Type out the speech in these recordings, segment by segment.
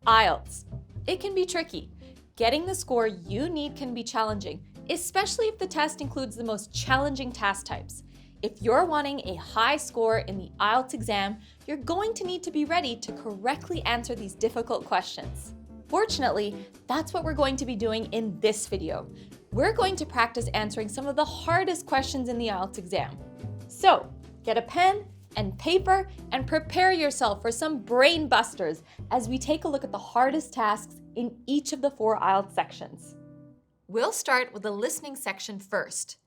IELTS. It can be tricky. Getting the score you need can be challenging, especially if the test includes the most challenging task types. If you're wanting a high score in the IELTS exam, you're going to need to be ready to correctly answer these difficult questions. Fortunately, that's what we're going to be doing in this video. We're going to practice answering some of the hardest questions in the IELTS exam. So, get a pen and paper and prepare yourself for some brain busters as we take a look at the hardest tasks in each of the 4 IELTS sections. We'll start with the listening section first.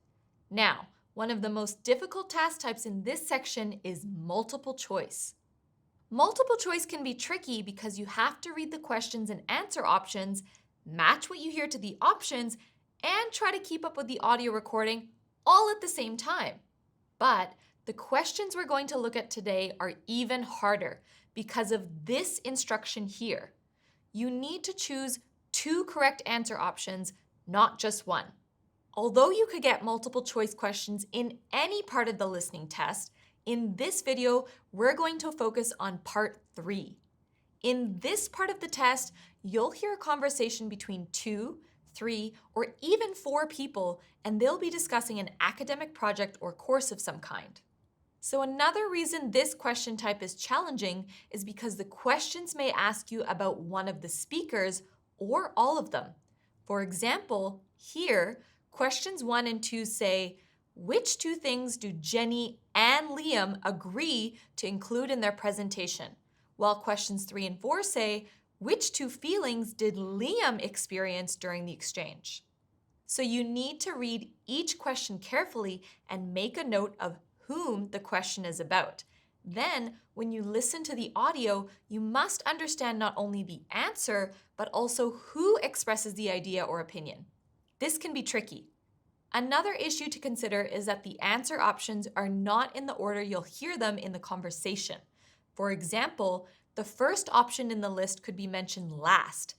Now, one of the most difficult task types in this section is multiple choice. Multiple choice can be tricky because you have to read the questions and answer options, match what you hear to the options, and try to keep up with the audio recording all at the same time. But the questions we're going to look at today are even harder because of this instruction here. You need to choose 2 correct answer options, not just one. Although you could get multiple choice questions in any part of the listening test, in this video, we're going to focus on part 3. In this part of the test, you'll hear a conversation between 2, 3, or even 4 people, and they'll be discussing an academic project or course of some kind. So another reason this question type is challenging is because the questions may ask you about one of the speakers or all of them. For example, here, questions 1 and 2 say, which 2 things do Jenny and Liam agree to include in their presentation? While questions 3 and 4 say, which 2 feelings did Liam experience during the exchange? So you need to read each question carefully and make a note of whom the question is about. Then, when you listen to the audio, you must understand not only the answer, but also who expresses the idea or opinion. This can be tricky. Another issue to consider is that the answer options are not in the order you'll hear them in the conversation. For example, the first option in the list could be mentioned last.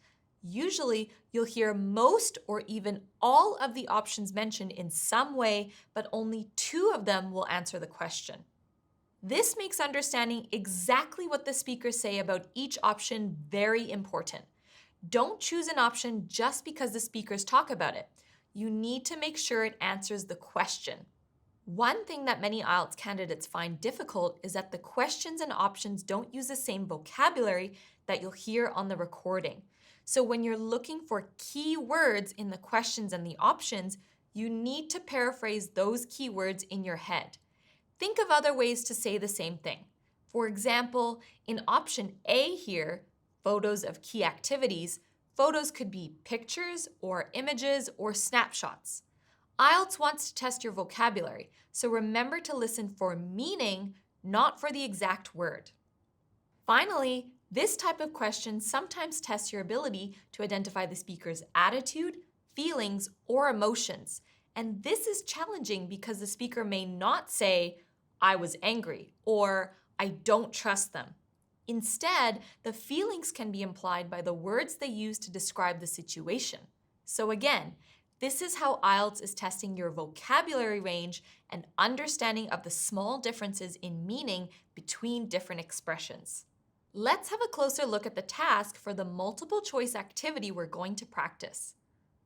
Usually, you'll hear most or even all of the options mentioned in some way, but only 2 of them will answer the question. This makes understanding exactly what the speakers say about each option very important. Don't choose an option just because the speakers talk about it. You need to make sure it answers the question. One thing that many IELTS candidates find difficult is that the questions and options don't use the same vocabulary that you'll hear on the recording. So when you're looking for key words in the questions and the options, you need to paraphrase those key words in your head. Think of other ways to say the same thing. For example, in option A here, photos of key activities, photos could be pictures or images or snapshots. IELTS wants to test your vocabulary, so remember to listen for meaning, not for the exact word. Finally, this type of question sometimes tests your ability to identify the speaker's attitude, feelings, or emotions. And this is challenging because the speaker may not say, I was angry, or I don't trust them. Instead, the feelings can be implied by the words they use to describe the situation. So again, this is how IELTS is testing your vocabulary range and understanding of the small differences in meaning between different expressions. Let's have a closer look at the task for the multiple choice activity we're going to practice.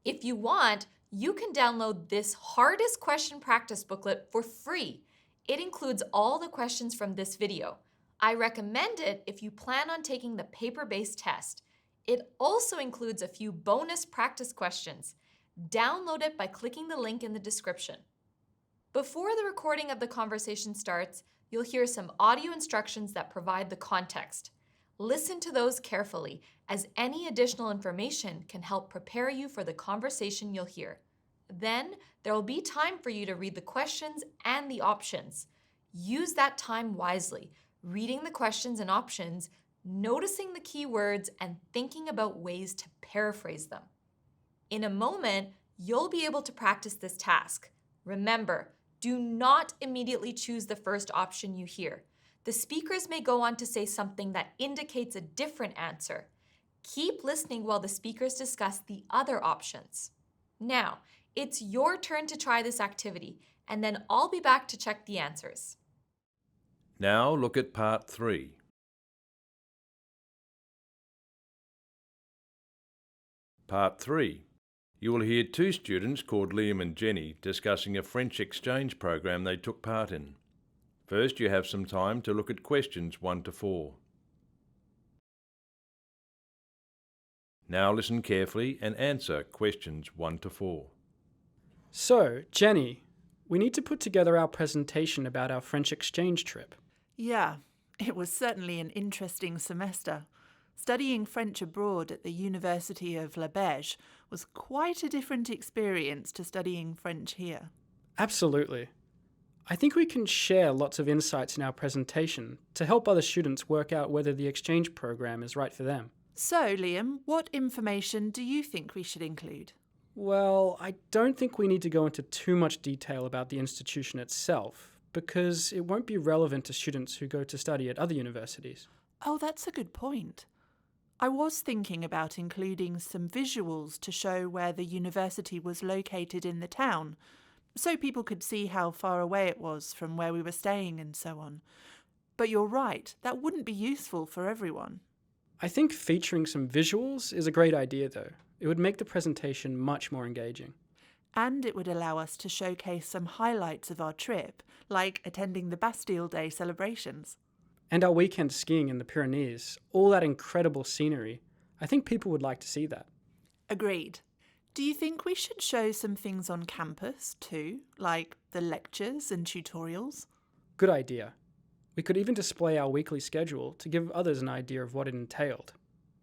If you want, you can download this hardest question practice booklet for free. It includes all the questions from this video. I recommend it if you plan on taking the paper-based test. It also includes a few bonus practice questions. Download it by clicking the link in the description. Before the recording of the conversation starts, you'll hear some audio instructions that provide the context. Listen to those carefully, as any additional information can help prepare you for the conversation you'll hear. Then, there will be time for you to read the questions and the options. Use that time wisely, reading the questions and options, noticing the key words, and thinking about ways to paraphrase them. In a moment, you'll be able to practice this task. Remember, do not immediately choose the first option you hear. The speakers may go on to say something that indicates a different answer. Keep listening while the speakers discuss the other options. Now, it's your turn to try this activity, and then I'll be back to check the answers. Now look at part 3. Part 3. You will hear two students called Liam and Jenny discussing a French exchange program they took part in. First, you have some time to look at questions 1 to 4. Now listen carefully and answer questions 1 to 4. So, Jenny, we need to put together our presentation about our French exchange trip. Yeah, it was certainly an interesting semester. Studying French abroad at the University of La Beige was quite a different experience to studying French here. Absolutely. I think we can share lots of insights in our presentation to help other students work out whether the exchange program is right for them. So, Liam, what information do you think we should include? Well, I don't think we need to go into too much detail about the institution itself, because it won't be relevant to students who go to study at other universities. Oh, that's a good point. I was thinking about including some visuals to show where the university was located in the town, so people could see how far away it was from where we were staying and so on. But you're right, that wouldn't be useful for everyone. I think featuring some visuals is a great idea, though. It would make the presentation much more engaging. And it would allow us to showcase some highlights of our trip, like attending the Bastille Day celebrations. And our weekend skiing in the Pyrenees, all that incredible scenery. I think people would like to see that. Agreed. Do you think we should show some things on campus too, like the lectures and tutorials? Good idea. We could even display our weekly schedule to give others an idea of what it entailed.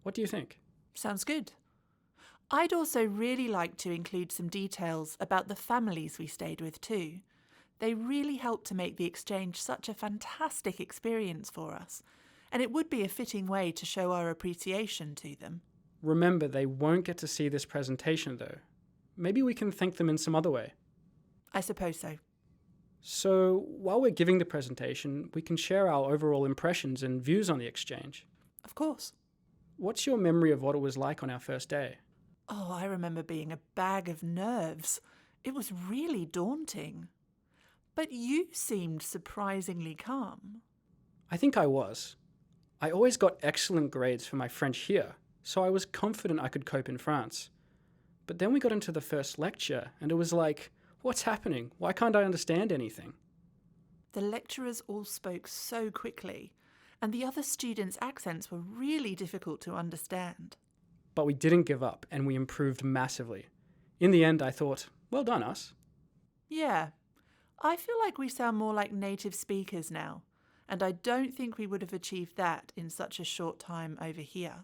What do you think? Sounds good. I'd also really like to include some details about the families we stayed with too. They really helped to make the exchange such a fantastic experience for us, and it would be a fitting way to show our appreciation to them. Remember, they won't get to see this presentation though. Maybe we can thank them in some other way. I suppose so. So, while we're giving the presentation, we can share our overall impressions and views on the exchange. Of course. What's your memory of what it was like on our first day? Oh, I remember being a bag of nerves. It was really daunting. But you seemed surprisingly calm. I think I was. I always got excellent grades for my French here, so I was confident I could cope in France. But then we got into the first lecture, and it was like, what's happening? Why can't I understand anything? The lecturers all spoke so quickly, and the other students' accents were really difficult to understand. But we didn't give up, and we improved massively. In the end, I thought, well done, us. Yeah, I feel like we sound more like native speakers now, and I don't think we would have achieved that in such a short time over here.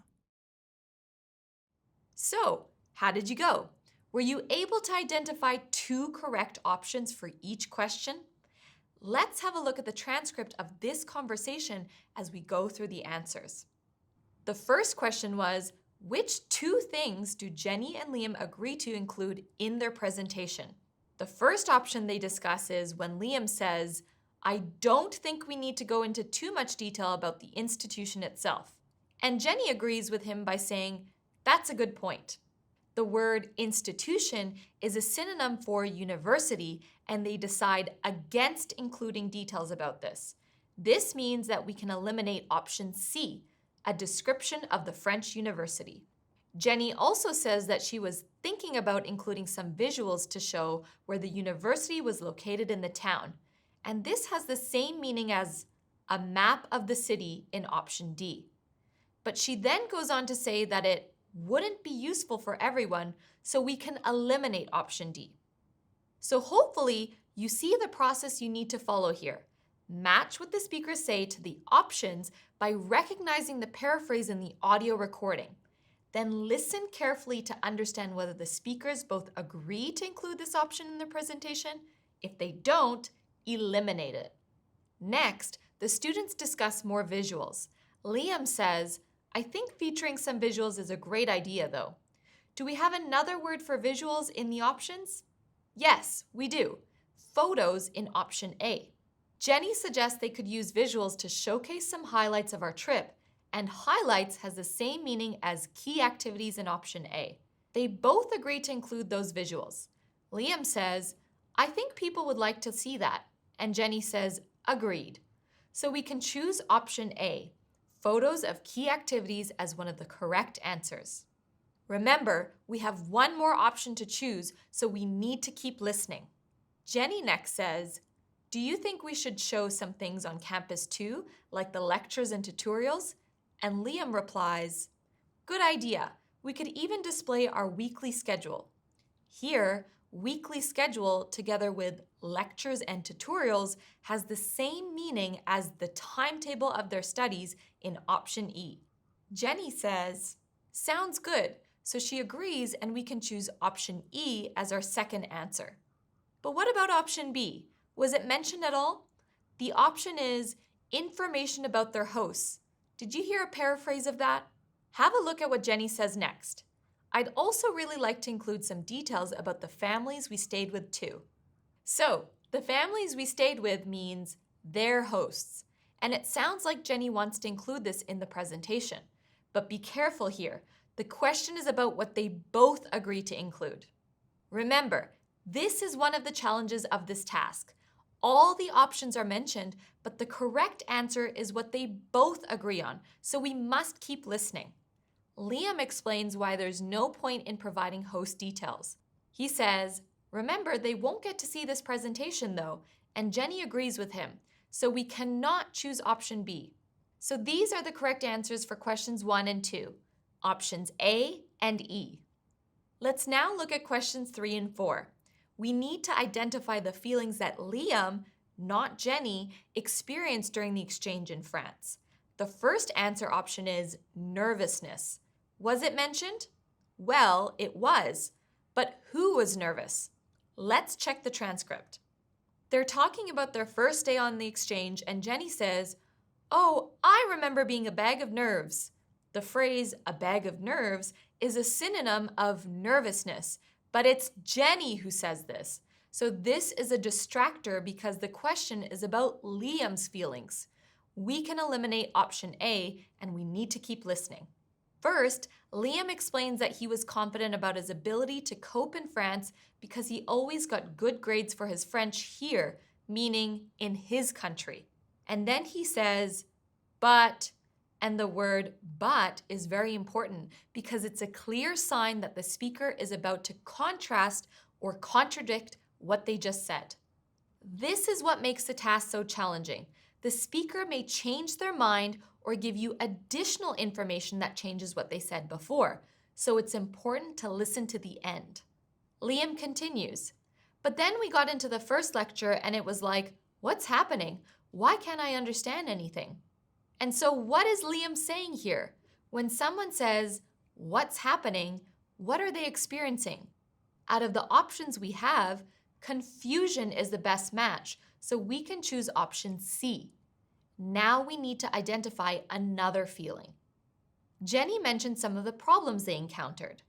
So, how did you go? Were you able to identify 2 correct options for each question? Let's have a look at the transcript of this conversation as we go through the answers. The first question was, which 2 things do Jenny and Liam agree to include in their presentation? The first option they discuss is when Liam says, I don't think we need to go into too much detail about the institution itself. And Jenny agrees with him by saying, that's a good point. The word institution is a synonym for university, and they decide against including details about this. This means that we can eliminate option C, a description of the French university. Jenny also says that she was thinking about including some visuals to show where the university was located in the town, and this has the same meaning as a map of the city in option D. But she then goes on to say that it wouldn't be useful for everyone, so we can eliminate option D. So hopefully you see the process you need to follow here. Match what the speakers say to the options by recognizing the paraphrase in the audio recording. Then listen carefully to understand whether the speakers both agree to include this option in their presentation. If they don't, eliminate it. Next, the students discuss more visuals. Liam says, I think featuring some visuals is a great idea though. Do we have another word for visuals in the options? Yes, we do. Photos in option A. Jenny suggests they could use visuals to showcase some highlights of our trip, and highlights has the same meaning as key activities in option A. They both agree to include those visuals. Liam says, I think people would like to see that, and Jenny says, agreed. So we can choose option A, photos of key activities, as one of the correct answers. Remember, we have one more option to choose, so we need to keep listening. Jenny next says, do you think we should show some things on campus too, like the lectures and tutorials? And Liam replies, good idea. We could even display our weekly schedule. Here, weekly schedule together with lectures and tutorials has the same meaning as the timetable of their studies in option E. Jenny says, sounds good. So she agrees and we can choose option E as our second answer. But what about option B? Was it mentioned at all? The option is information about their hosts. Did you hear a paraphrase of that? Have a look at what Jenny says next. I'd also really like to include some details about the families we stayed with too. So, the families we stayed with means their hosts. And it sounds like Jenny wants to include this in the presentation. But be careful here. The question is about what they both agree to include. Remember, this is one of the challenges of this task. All the options are mentioned, but the correct answer is what they both agree on, so we must keep listening. Liam explains why there's no point in providing host details. He says, remember, they won't get to see this presentation though, and Jenny agrees with him, so we cannot choose option B. So these are the correct answers for questions 1 and 2. Options A and E. Let's now look at questions 3 and 4. We need to identify the feelings that Liam, not Jenny, experienced during the exchange in France. The first answer option is nervousness. Was it mentioned? Well, it was. But who was nervous? Let's check the transcript. They're talking about their first day on the exchange, and Jenny says, oh, I remember being a bag of nerves. The phrase, a bag of nerves, is a synonym of nervousness, but it's Jenny who says this. So this is a distractor because the question is about Liam's feelings. We can eliminate option A, and we need to keep listening. First, Liam explains that he was confident about his ability to cope in France because he always got good grades for his French here, meaning in his country. And then he says, but, and the word but is very important because it's a clear sign that the speaker is about to contrast or contradict what they just said. This is what makes the task so challenging. The speaker may change their mind or give you additional information that changes what they said before, so it's important to listen to the end. Liam continues, but then we got into the first lecture and it was like, what's happening? Why can't I understand anything? And so what is Liam saying here? When someone says, what's happening, what are they experiencing? Out of the options we have, confusion is the best match, so we can choose option C. Now we need to identify another feeling. Jenny mentioned some of the problems they encountered.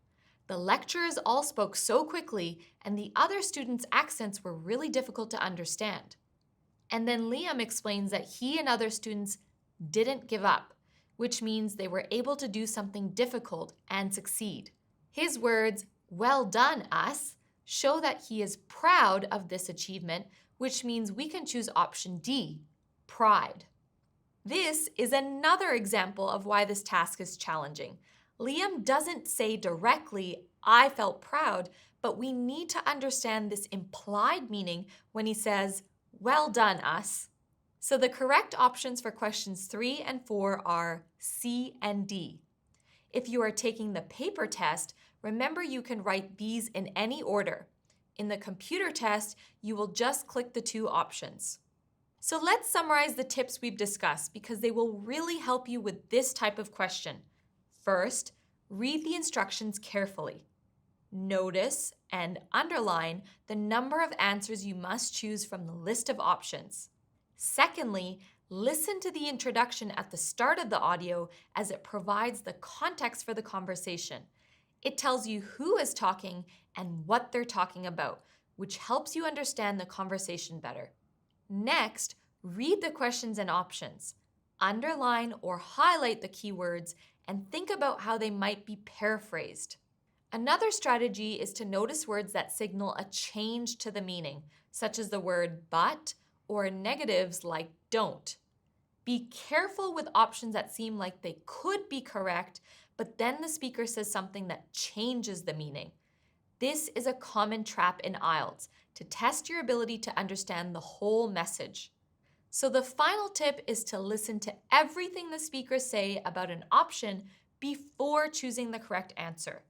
The lecturers all spoke so quickly, and the other students' accents were really difficult to understand. And then Liam explains that he and other students didn't give up, which means they were able to do something difficult and succeed. His words, well done, us, show that he is proud of this achievement, which means we can choose option D, pride. This is another example of why this task is challenging. Liam doesn't say directly, I felt proud, but we need to understand this implied meaning when he says, well done, us. So the correct options for questions 3 and 4 are C and D. If you are taking the paper test, remember you can write these in any order. In the computer test, you will just click the 2 options. So let's summarize the tips we've discussed because they will really help you with this type of question. First, read the instructions carefully. Notice and underline the number of answers you must choose from the list of options. Secondly, listen to the introduction at the start of the audio as it provides the context for the conversation. It tells you who is talking and what they're talking about, which helps you understand the conversation better. Next, read the questions and options. Underline or highlight the keywords and think about how they might be paraphrased. Another strategy is to notice words that signal a change to the meaning, such as the word but or negatives like don't. Be careful with options that seem like they could be correct, but then the speaker says something that changes the meaning. This is a common trap in IELTS to test your ability to understand the whole message. So the final tip is to listen to everything the speakers say about an option before choosing the correct answer.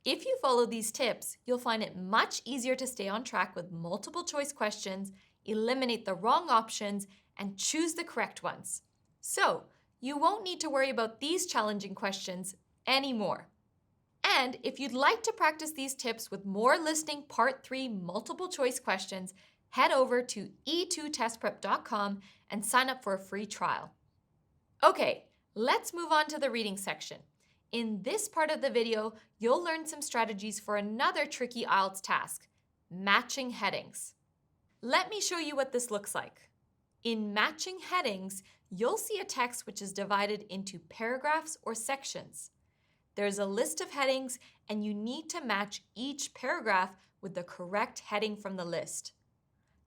If you follow these tips, you'll find it much easier to stay on track with multiple choice questions, eliminate the wrong options, and choose the correct ones. So you won't need to worry about these challenging questions anymore. And if you'd like to practice these tips with more listening Part 3 multiple choice questions, head over to e2testprep.com and sign up for a free trial. Okay, let's move on to the reading section. In this part of the video, you'll learn some strategies for another tricky IELTS task, matching headings. Let me show you what this looks like. In matching headings, you'll see a text which is divided into paragraphs or sections. There's a list of headings, and you need to match each paragraph with the correct heading from the list.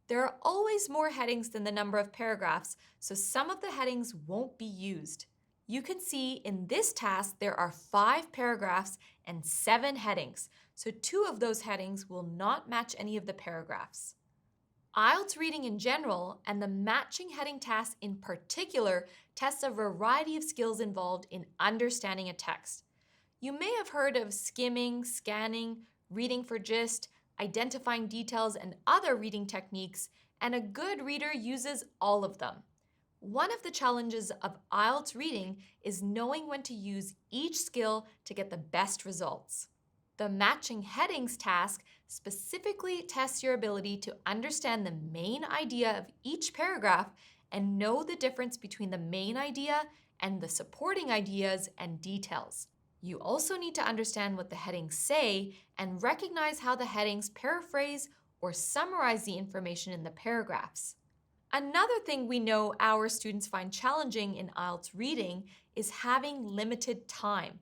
There are always more headings than the number of paragraphs, so some of the headings won't be used. You can see in this task there are 5 paragraphs and 7 headings, so 2 of those headings will not match any of the paragraphs. IELTS reading in general and the matching heading task in particular tests a variety of skills involved in understanding a text. You may have heard of skimming, scanning, reading for gist, identifying details, and other reading techniques, and a good reader uses all of them. One of the challenges of IELTS reading is knowing when to use each skill to get the best results. The matching headings task specifically tests your ability to understand the main idea of each paragraph and know the difference between the main idea and the supporting ideas and details. You also need to understand what the headings say and recognize how the headings paraphrase or summarize the information in the paragraphs. Another thing we know our students find challenging in IELTS reading is having limited time.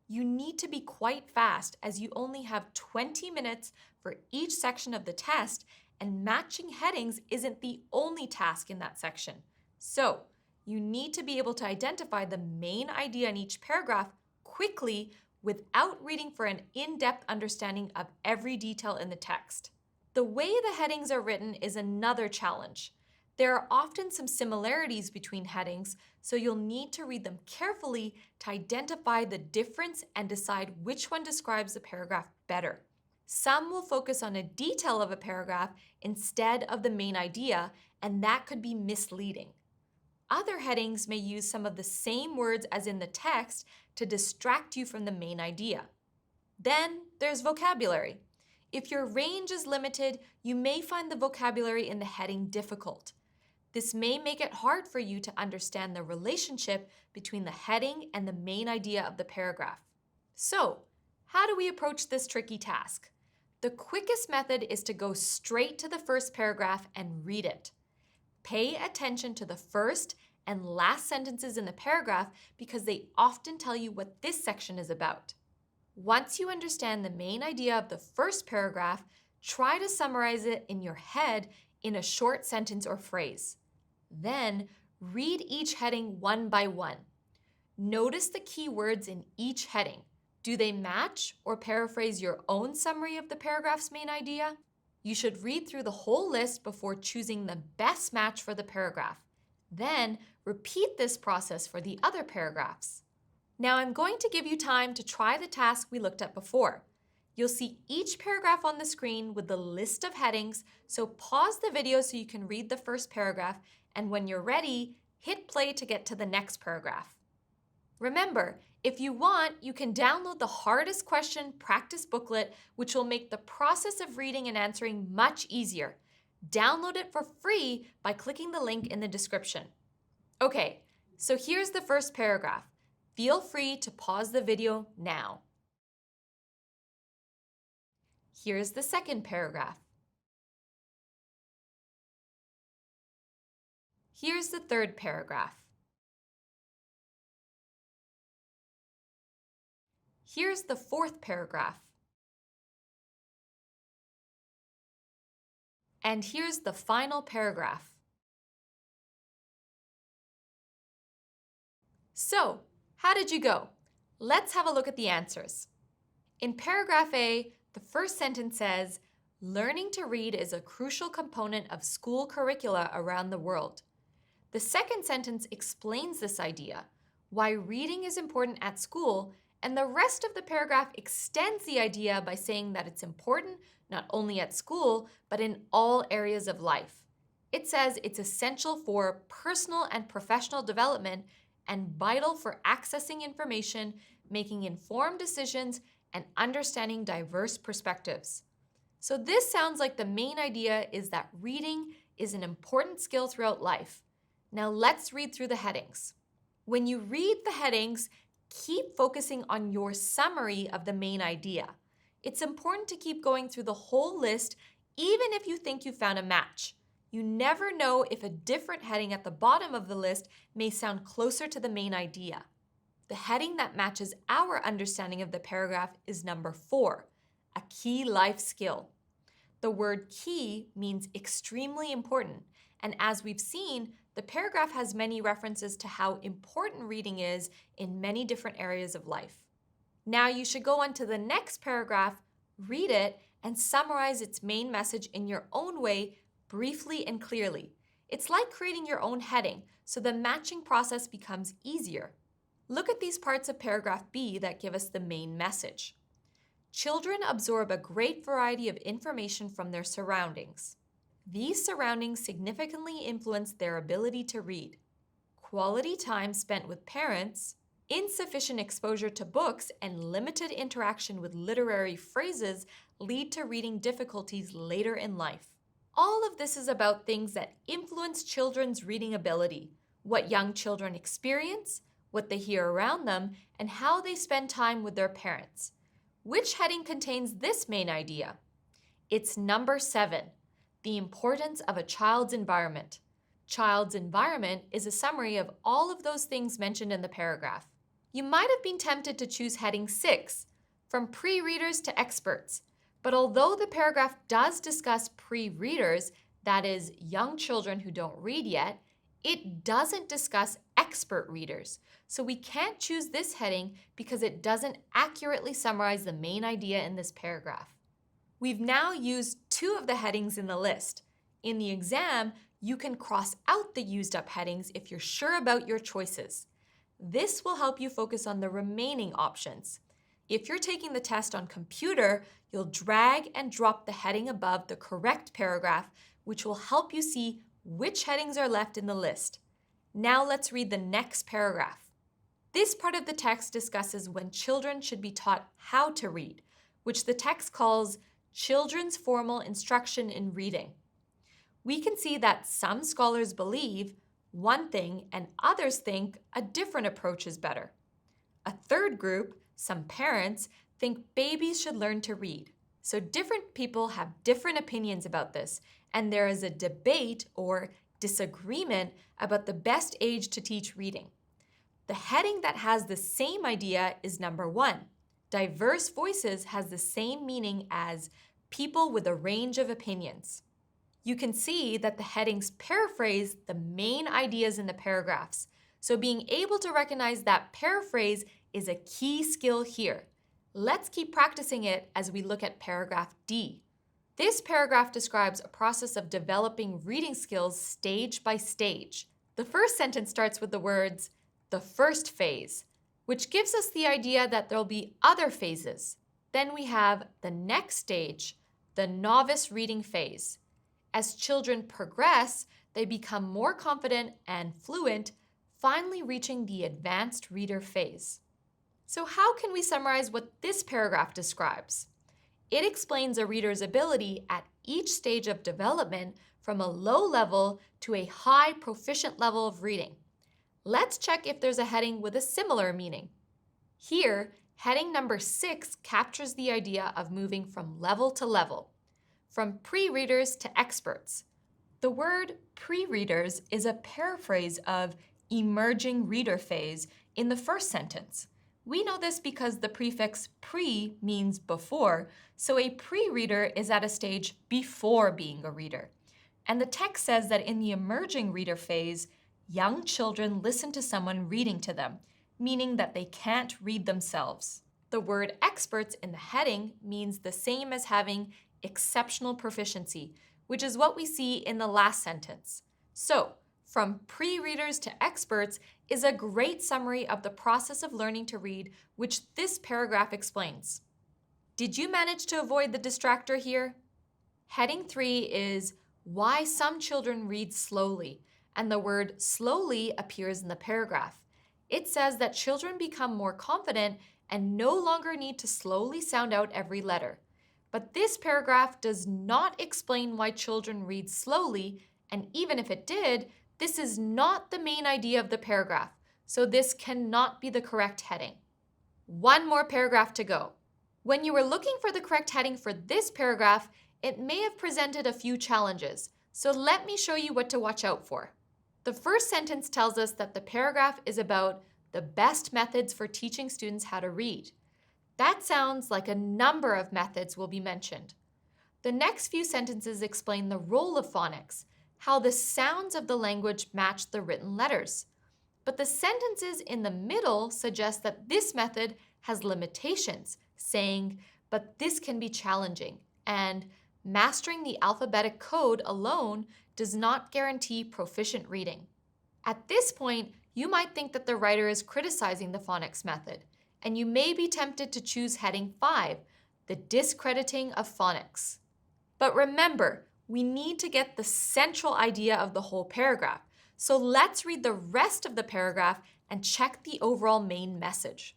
You need to be quite fast as you only have 20 minutes for each section of the test, and matching headings isn't the only task in that section. So, you need to be able to identify the main idea in each paragraph quickly without reading for an in-depth understanding of every detail in the text. The way the headings are written is another challenge. There are often some similarities between headings, so you'll need to read them carefully to identify the difference and decide which one describes the paragraph better. Some will focus on a detail of a paragraph instead of the main idea, and that could be misleading. Other headings may use some of the same words as in the text to distract you from the main idea. Then there's vocabulary. If your range is limited, you may find the vocabulary in the heading difficult. This may make it hard for you to understand the relationship between the heading and the main idea of the paragraph. So, how do we approach this tricky task? The quickest method is to go straight to the first paragraph and read it. Pay attention to the first and last sentences in the paragraph because they often tell you what this section is about. Once you understand the main idea of the first paragraph, try to summarize it in your head in a short sentence or phrase. Then, read each heading one by one. Notice the key words in each heading. Do they match or paraphrase your own summary of the paragraph's main idea? You should read through the whole list before choosing the best match for the paragraph. Then, repeat this process for the other paragraphs. Now I'm going to give you time to try the task we looked at before. You'll see each paragraph on the screen with the list of headings, so pause the video so you can read the first paragraph, and when you're ready, hit play to get to the next paragraph. Remember, if you want, you can download the hardest question practice booklet, which will make the process of reading and answering much easier. Download it for free by clicking the link in the description. Okay, so here's the first paragraph. Feel free to pause the video now. Here's the second paragraph. Here's the third paragraph. Here's the fourth paragraph. And here's the final paragraph. So, how did you go? Let's have a look at the answers. In paragraph A, the first sentence says, learning to read is a crucial component of school curricula around the world. The second sentence explains this idea, why reading is important at school, and the rest of the paragraph extends the idea by saying that it's important not only at school, but in all areas of life. It says it's essential for personal and professional development and vital for accessing information, making informed decisions, and understanding diverse perspectives. So this sounds like the main idea is that reading is an important skill throughout life. Now let's read through the headings. When you read the headings, keep focusing on your summary of the main idea. It's important to keep going through the whole list, even if you think you found a match. You never know if a different heading at the bottom of the list may sound closer to the main idea. The heading that matches our understanding of the paragraph is number 4, a key life skill. The word key means extremely important, and as we've seen, the paragraph has many references to how important reading is in many different areas of life. Now you should go on to the next paragraph, read it, and summarize its main message in your own way, briefly and clearly. It's like creating your own heading, so the matching process becomes easier. Look at these parts of paragraph B that give us the main message. Children absorb a great variety of information from their surroundings. These surroundings significantly influence their ability to read. Quality time spent with parents, insufficient exposure to books, and limited interaction with literary phrases lead to reading difficulties later in life. All of this is about things that influence children's reading ability, what young children experience, what they hear around them, and how they spend time with their parents. Which heading contains this main idea? It's number 7, the importance of a child's environment. Child's environment is a summary of all of those things mentioned in the paragraph. You might have been tempted to choose heading 6, from pre-readers to experts. But although the paragraph does discuss pre-readers, that is, young children who don't read yet, it doesn't discuss expert readers. So we can't choose this heading because it doesn't accurately summarize the main idea in this paragraph. We've now used 2 of the headings in the list. In the exam, you can cross out the used up headings if you're sure about your choices. This will help you focus on the remaining options. If you're taking the test on computer, you'll drag and drop the heading above the correct paragraph, which will help you see which headings are left in the list. Now let's read the next paragraph. This part of the text discusses when children should be taught how to read, which the text calls children's formal instruction in reading. We can see that some scholars believe one thing and others think a different approach is better. A third group, some parents, think babies should learn to read. So different people have different opinions about this, and there is a debate or disagreement about the best age to teach reading. The heading that has the same idea is number 1. Diverse voices has the same meaning as people with a range of opinions. You can see that the headings paraphrase the main ideas in the paragraphs. So being able to recognize that paraphrase is a key skill here. Let's keep practicing it as we look at paragraph D. This paragraph describes a process of developing reading skills stage by stage. The first sentence starts with the words, the first phase, which gives us the idea that there'll be other phases. Then we have the next stage, the novice reading phase. As children progress, they become more confident and fluent, finally reaching the advanced reader phase. So how can we summarize what this paragraph describes? It explains a reader's ability at each stage of development from a low level to a high proficient level of reading. Let's check if there's a heading with a similar meaning. Here, heading number 6 captures the idea of moving from level to level, from pre-readers to experts. The word pre-readers is a paraphrase of emerging reader phase in the first sentence. We know this because the prefix pre means before, so a pre-reader is at a stage before being a reader. And the text says that in the emerging reader phase, young children listen to someone reading to them. meaning that they can't read themselves. The word experts in the heading means the same as having exceptional proficiency, which is what we see in the last sentence. So, from pre-readers to experts is a great summary of the process of learning to read, which this paragraph explains. Did you manage to avoid the distractor here? Heading 3 is why some children read slowly, and the word slowly appears in the paragraph. It says that children become more confident and no longer need to slowly sound out every letter. But this paragraph does not explain why children read slowly, and even if it did, this is not the main idea of the paragraph, so this cannot be the correct heading. One more paragraph to go. When you were looking for the correct heading for this paragraph, it may have presented a few challenges, so let me show you what to watch out for. The first sentence tells us that the paragraph is about the best methods for teaching students how to read. That sounds like a number of methods will be mentioned. The next few sentences explain the role of phonics, how the sounds of the language match the written letters. But the sentences in the middle suggest that this method has limitations, saying, but this can be challenging, and mastering the alphabetic code alone does not guarantee proficient reading. At this point, you might think that the writer is criticizing the phonics method, and you may be tempted to choose heading 5, the discrediting of phonics. But remember, we need to get the central idea of the whole paragraph, so let's read the rest of the paragraph and check the overall main message.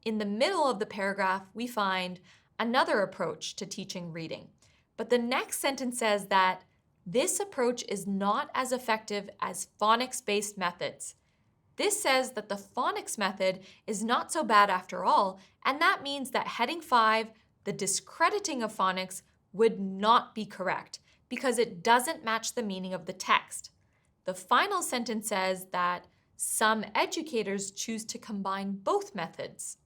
In the middle of the paragraph, we find another approach to teaching reading. But the next sentence says that this approach is not as effective as phonics-based methods. This says that the phonics method is not so bad after all, and that means that heading 5, the discrediting of phonics, would not be correct because it doesn't match the meaning of the text. The final sentence says that some educators choose to combine both methods.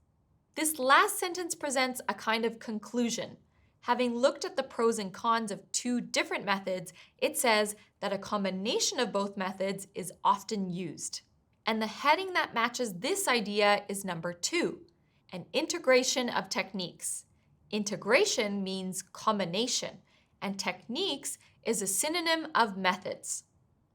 This last sentence presents a kind of conclusion. Having looked at the pros and cons of 2 different methods, it says that a combination of both methods is often used. And the heading that matches this idea is number 2, an integration of techniques. Integration means combination, and techniques is a synonym of methods.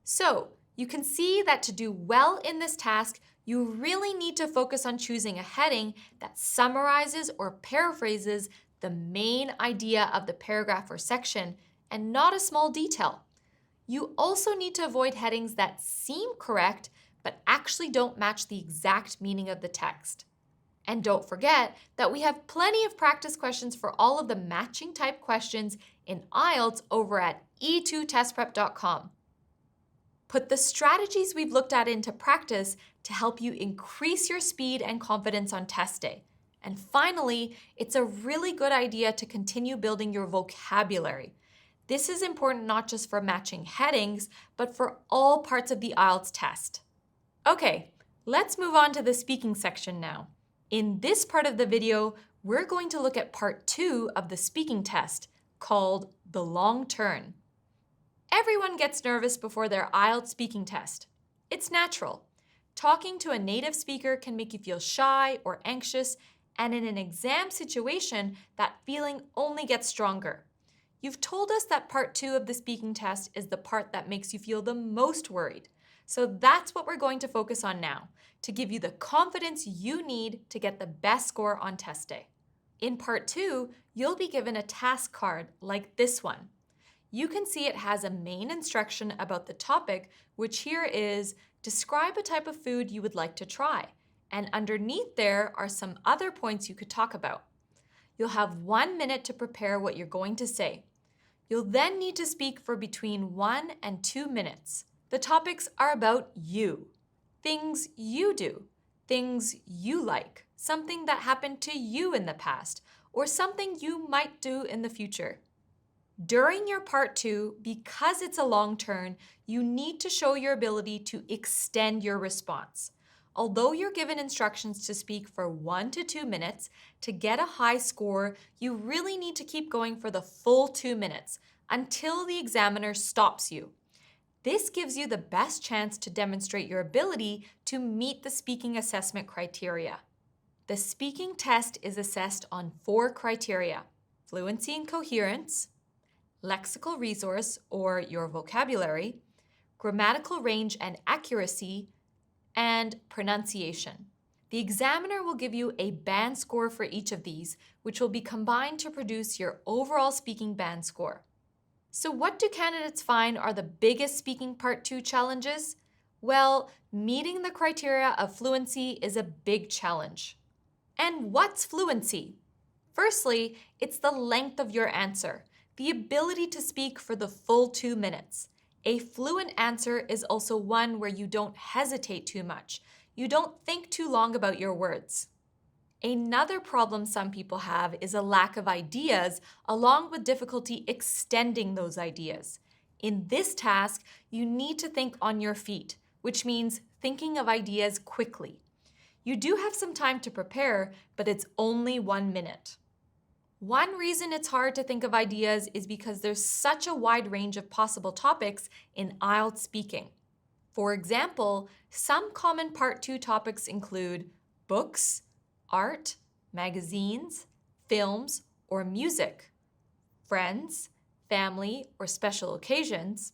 So, you can see that to do well in this task, you really need to focus on choosing a heading that summarizes or paraphrases the main idea of the paragraph or section and not a small detail. You also need to avoid headings that seem correct but actually don't match the exact meaning of the text. And don't forget that we have plenty of practice questions for all of the matching type questions in IELTS over at e2testprep.com. Put the strategies we've looked at into practice to help you increase your speed and confidence on test day. And finally, it's a really good idea to continue building your vocabulary. This is important not just for matching headings, but for all parts of the IELTS test. Okay, let's move on to the speaking section now. In this part of the video, we're going to look at part 2 of the speaking test, called the long turn. Everyone gets nervous before their IELTS speaking test. It's natural. Talking to a native speaker can make you feel shy or anxious, and in an exam situation, that feeling only gets stronger. You've told us that part 2 of the speaking test is the part that makes you feel the most worried. So that's what we're going to focus on now, to give you the confidence you need to get the best score on test day. In part 2, you'll be given a task card like this one. You can see it has a main instruction about the topic, which here is, describe a type of food you would like to try. And underneath there are some other points you could talk about. You'll have 1 minute to prepare what you're going to say. You'll then need to speak for between 1 and 2 minutes. The topics are about you, things you do, things you like, something that happened to you in the past, or something you might do in the future. During your part 2, because it's a long turn, you need to show your ability to extend your response. Although you're given instructions to speak for 1 to 2 minutes, to get a high score, you really need to keep going for the full 2 minutes until the examiner stops you. This gives you the best chance to demonstrate your ability to meet the speaking assessment criteria. The speaking test is assessed on 4 criteria: fluency and coherence, lexical resource or your vocabulary, grammatical range and accuracy, and pronunciation. The examiner will give you a band score for each of these, which will be combined to produce your overall speaking band score. So what do candidates find are the biggest speaking Part 2 challenges? Well, meeting the criteria of fluency is a big challenge. And what's fluency? Firstly, it's the length of your answer, the ability to speak for the full 2 minutes. A fluent answer is also one where you don't hesitate too much. You don't think too long about your words. Another problem some people have is a lack of ideas, along with difficulty extending those ideas. In this task, you need to think on your feet, which means thinking of ideas quickly. You do have some time to prepare, but it's only 1 minute. One reason it's hard to think of ideas is because there's such a wide range of possible topics in IELTS speaking. For example, some common Part 2 topics include books, art, magazines, films, or music, friends, family, or special occasions,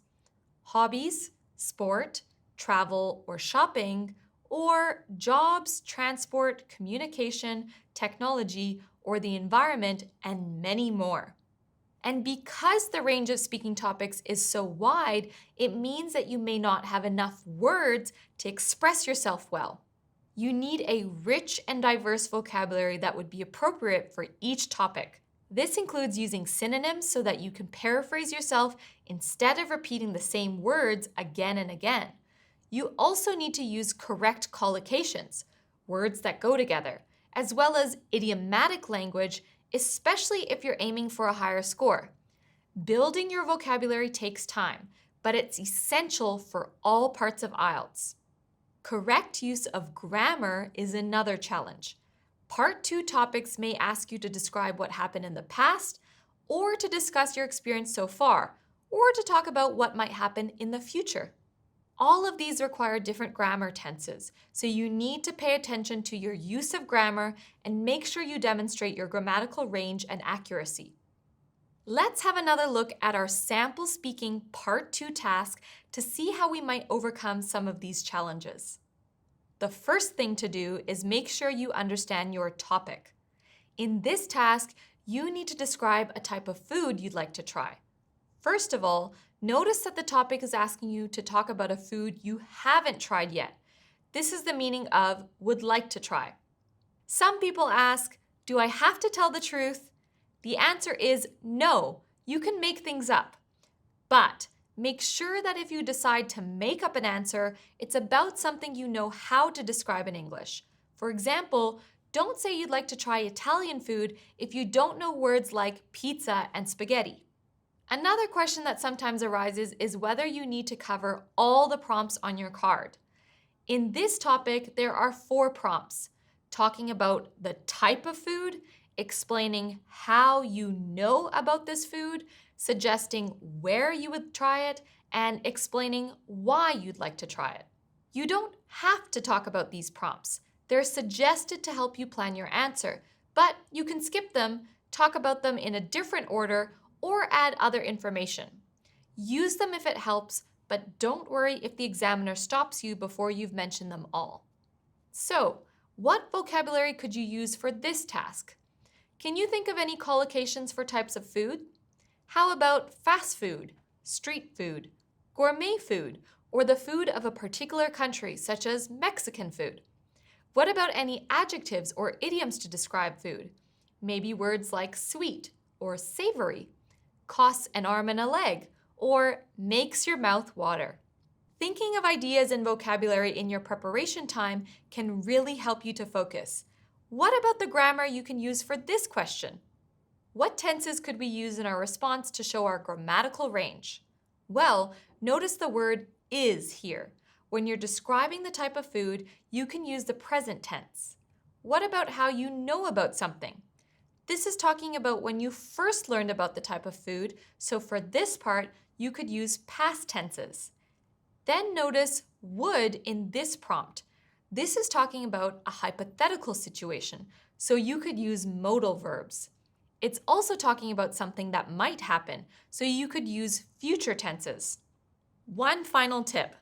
hobbies, sport, travel, or shopping, or jobs, transport, communication, technology, or the environment, and many more. And because the range of speaking topics is so wide, it means that you may not have enough words to express yourself well. You need a rich and diverse vocabulary that would be appropriate for each topic. This includes using synonyms so that you can paraphrase yourself instead of repeating the same words again and again. You also need to use correct collocations, words that go together, as well as idiomatic language, especially if you're aiming for a higher score. Building your vocabulary takes time, but it's essential for all parts of IELTS. Correct use of grammar is another challenge. Part 2 topics may ask you to describe what happened in the past, or to discuss your experience so far, or to talk about what might happen in the future. All of these require different grammar tenses, so you need to pay attention to your use of grammar and make sure you demonstrate your grammatical range and accuracy. Let's have another look at our sample speaking Part 2 task to see how we might overcome some of these challenges. The first thing to do is make sure you understand your topic. In this task, you need to describe a type of food you'd like to try. First of all, notice that the topic is asking you to talk about a food you haven't tried yet. This is the meaning of would like to try. Some people ask, do I have to tell the truth? The answer is no, you can make things up. But make sure that if you decide to make up an answer, it's about something you know how to describe in English. For example, don't say you'd like to try Italian food if you don't know words like pizza and spaghetti. Another question that sometimes arises is whether you need to cover all the prompts on your card. In this topic, there are 4 prompts, talking about the type of food, explaining how you know about this food, suggesting where you would try it, and explaining why you'd like to try it. You don't have to talk about these prompts. They're suggested to help you plan your answer, but you can skip them, talk about them in a different order, or add other information. Use them if it helps, but don't worry if the examiner stops you before you've mentioned them all. So, what vocabulary could you use for this task? Can you think of any collocations for types of food? How about fast food, street food, gourmet food, or the food of a particular country, such as Mexican food? What about any adjectives or idioms to describe food? Maybe words like sweet or savory, costs an arm and a leg, or makes your mouth water. Thinking of ideas and vocabulary in your preparation time can really help you to focus. What about the grammar you can use for this question? What tenses could we use in our response to show our grammatical range? Well, notice the word is here. When you're describing the type of food, you can use the present tense. What about how you know about something? This is talking about when you first learned about the type of food, so for this part, you could use past tenses. Then notice would in this prompt. This is talking about a hypothetical situation, so you could use modal verbs. It's also talking about something that might happen, so you could use future tenses. One final tip.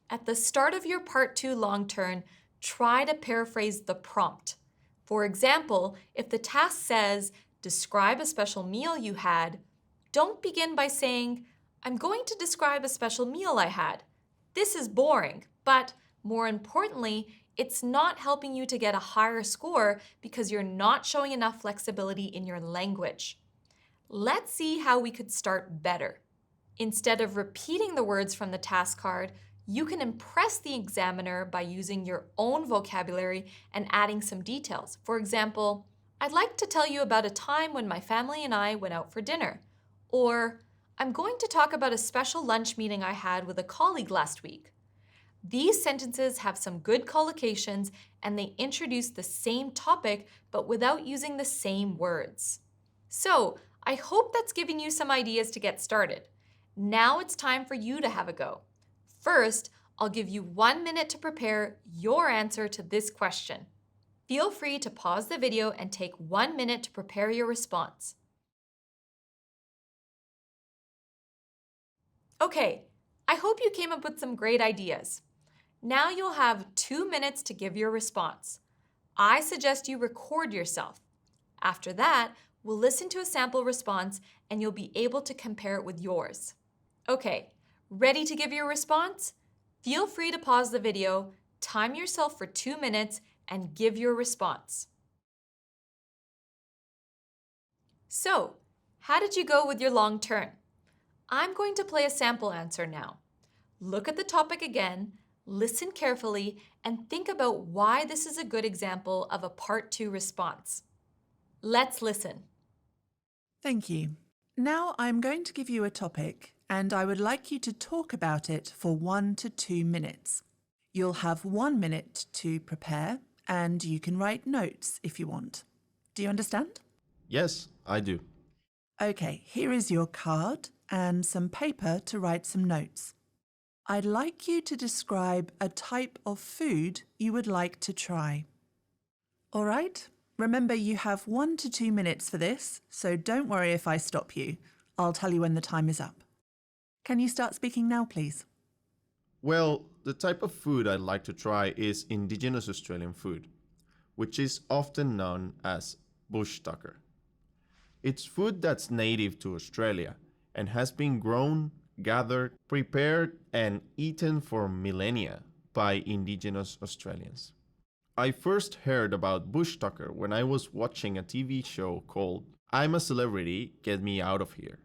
At the start of your Part 2 long turn, try to paraphrase the prompt. For example, if the task says, describe a special meal you had, don't begin by saying, I'm going to describe a special meal I had. This is boring, but more importantly, it's not helping you to get a higher score because you're not showing enough flexibility in your language. Let's see how we could start better. Instead of repeating the words from the task card, you can impress the examiner by using your own vocabulary and adding some details. For example, I'd like to tell you about a time when my family and I went out for dinner. Or, I'm going to talk about a special lunch meeting I had with a colleague last week. These sentences have some good collocations and they introduce the same topic but without using the same words. So, I hope that's giving you some ideas to get started. Now it's time for you to have a go. First, I'll give you 1 minute to prepare your answer to this question. Feel free to pause the video and take 1 minute to prepare your response. Okay, I hope you came up with some great ideas. Now you'll have 2 minutes to give your response. I suggest you record yourself. After that, we'll listen to a sample response and you'll be able to compare it with yours. Okay, ready to give your response? Feel free to pause the video, time yourself for 2 minutes, and give your response. So, how did you go with your long turn? I'm going to play a sample answer now. Look at the topic again, listen carefully, and think about why this is a good example of a Part 2 response. Let's listen. Thank you. Now I'm going to give you a topic and I would like you to talk about it for 1 to 2 minutes. You'll have 1 minute to prepare and you can write notes if you want. Do you understand? Yes, I do. Okay, here is your card and some paper to write some notes. I'd like you to describe a type of food you would like to try. All right? Remember, you have 1 to 2 minutes for this, so don't worry if I stop you. I'll tell you when the time is up. Can you start speaking now, please? Well, the type of food I'd like to try is Indigenous Australian food, which is often known as bush tucker. It's food that's native to Australia and has been grown, gathered, prepared, and eaten for millennia by Indigenous Australians. I first heard about bush tucker when I was watching a TV show called I'm a Celebrity, Get Me Out of Here.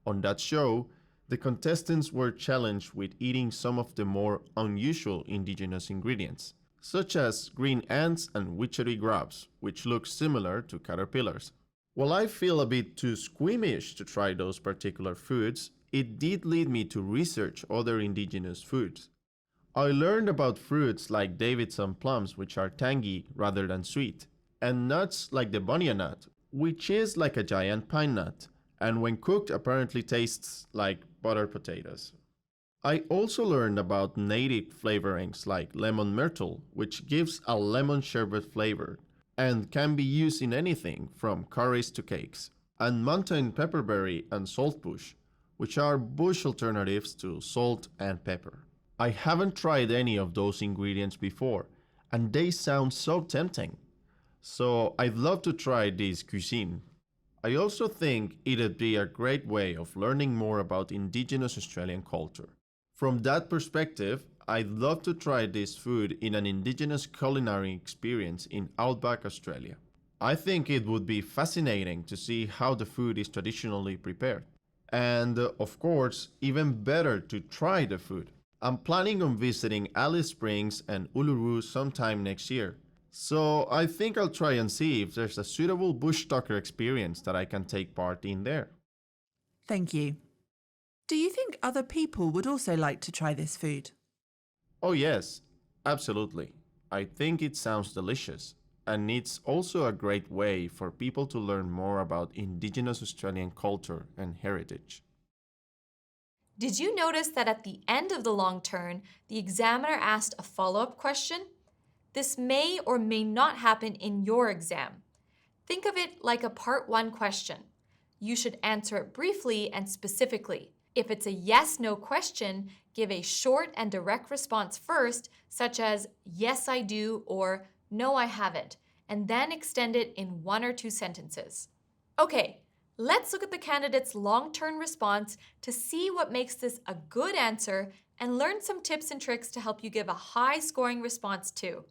On that show, the contestants were challenged with eating some of the more unusual indigenous ingredients, such as green ants and witchery grubs, which look similar to caterpillars. While I feel a bit too squeamish to try those particular foods, it did lead me to research other indigenous foods. I learned about fruits like Davidson plums, which are tangy rather than sweet, and nuts like the bunya nut, which is like a giant pine nut, and when cooked apparently tastes like buttered potatoes. I also learned about native flavorings like lemon myrtle, which gives a lemon sherbet flavor, and can be used in anything from curries to cakes, and mountain pepperberry and saltbush, which are bush alternatives to salt and pepper. I haven't tried any of those ingredients before, and they sound so tempting. So I'd love to try this cuisine. I also think it'd be a great way of learning more about Indigenous Australian culture. From that perspective, I'd love to try this food in an Indigenous culinary experience in Outback Australia. I think it would be fascinating to see how the food is traditionally prepared. And of course, even better to try the food. I'm planning on visiting Alice Springs and Uluru sometime next year. So I think I'll try and see if there's a suitable bush tucker experience that I can take part in there. Thank you. Do you think other people would also like to try this food? Oh yes, absolutely. I think it sounds delicious. And it's also a great way for people to learn more about Indigenous Australian culture and heritage. Did you notice that at the end of the long turn, the examiner asked a follow-up question? This may or may not happen in your exam. Think of it like a Part 1 question. You should answer it briefly and specifically. If it's a yes/no question, give a short and direct response first, such as yes, I do or no, I haven't, and then extend it in 1 or 2 sentences. Okay, let's look at the candidate's long-term response to see what makes this a good answer and learn some tips and tricks to help you give a high-scoring response too.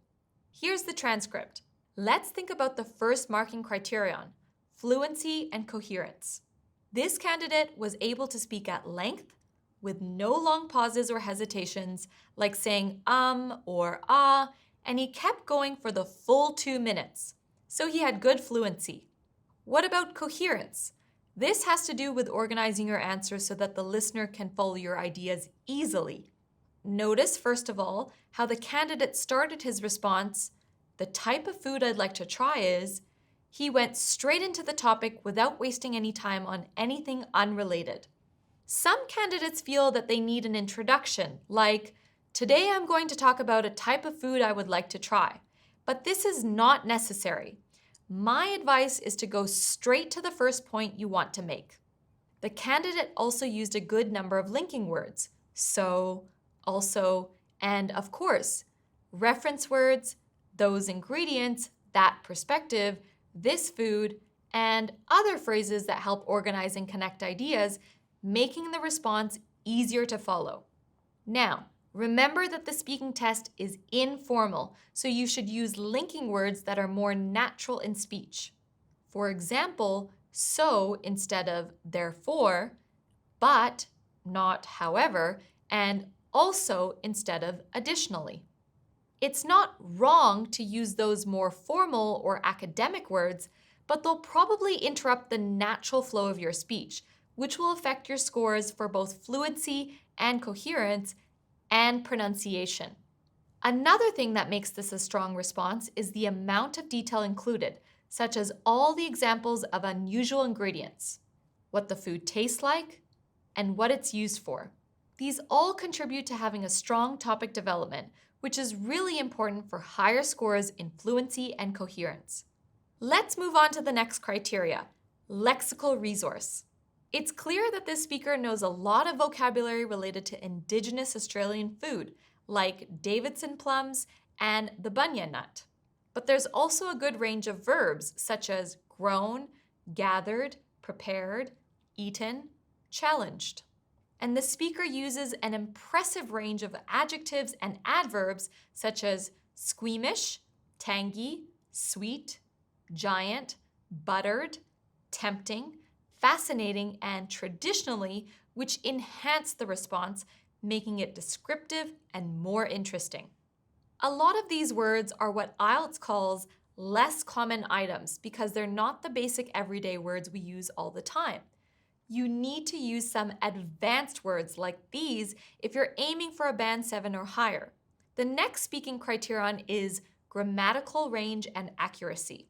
Here's the transcript. Let's think about the first marking criterion, fluency and coherence. This candidate was able to speak at length with no long pauses or hesitations, like saying or ah, and he kept going for the full 2 minutes. So he had good fluency. What about coherence? This has to do with organizing your answers so that the listener can follow your ideas easily. Notice, first of all, how the candidate started his response. The type of food I'd like to try is. He went straight into the topic without wasting any time on anything unrelated. Some candidates feel that they need an introduction, like, today I'm going to talk about a type of food I would like to try. But this is not necessary. My advice is to go straight to the first point you want to make. The candidate also used a good number of linking words, so, also, and of course, reference words, those ingredients, that perspective, this food, and other phrases that help organize and connect ideas, making the response easier to follow. Now, remember that the speaking test is informal, so you should use linking words that are more natural in speech. For example, so instead of therefore, but, not however, and also instead of additionally. It's not wrong to use those more formal or academic words, but they'll probably interrupt the natural flow of your speech, which will affect your scores for both fluency and coherence and pronunciation. Another thing that makes this a strong response is the amount of detail included, such as all the examples of unusual ingredients, what the food tastes like, and what it's used for. These all contribute to having a strong topic development, which is really important for higher scores in fluency and coherence. Let's move on to the next criteria, lexical resource. It's clear that this speaker knows a lot of vocabulary related to Indigenous Australian food, like Davidson plums and the bunya nut. But there's also a good range of verbs, such as grown, gathered, prepared, eaten, challenged. And the speaker uses an impressive range of adjectives and adverbs such as squeamish, tangy, sweet, giant, buttered, tempting, fascinating, and traditionally, which enhance the response, making it descriptive and more interesting. A lot of these words are what IELTS calls less common items because they're not the basic everyday words we use all the time. You need to use some advanced words like these if you're aiming for a band 7 or higher. The next speaking criterion is grammatical range and accuracy.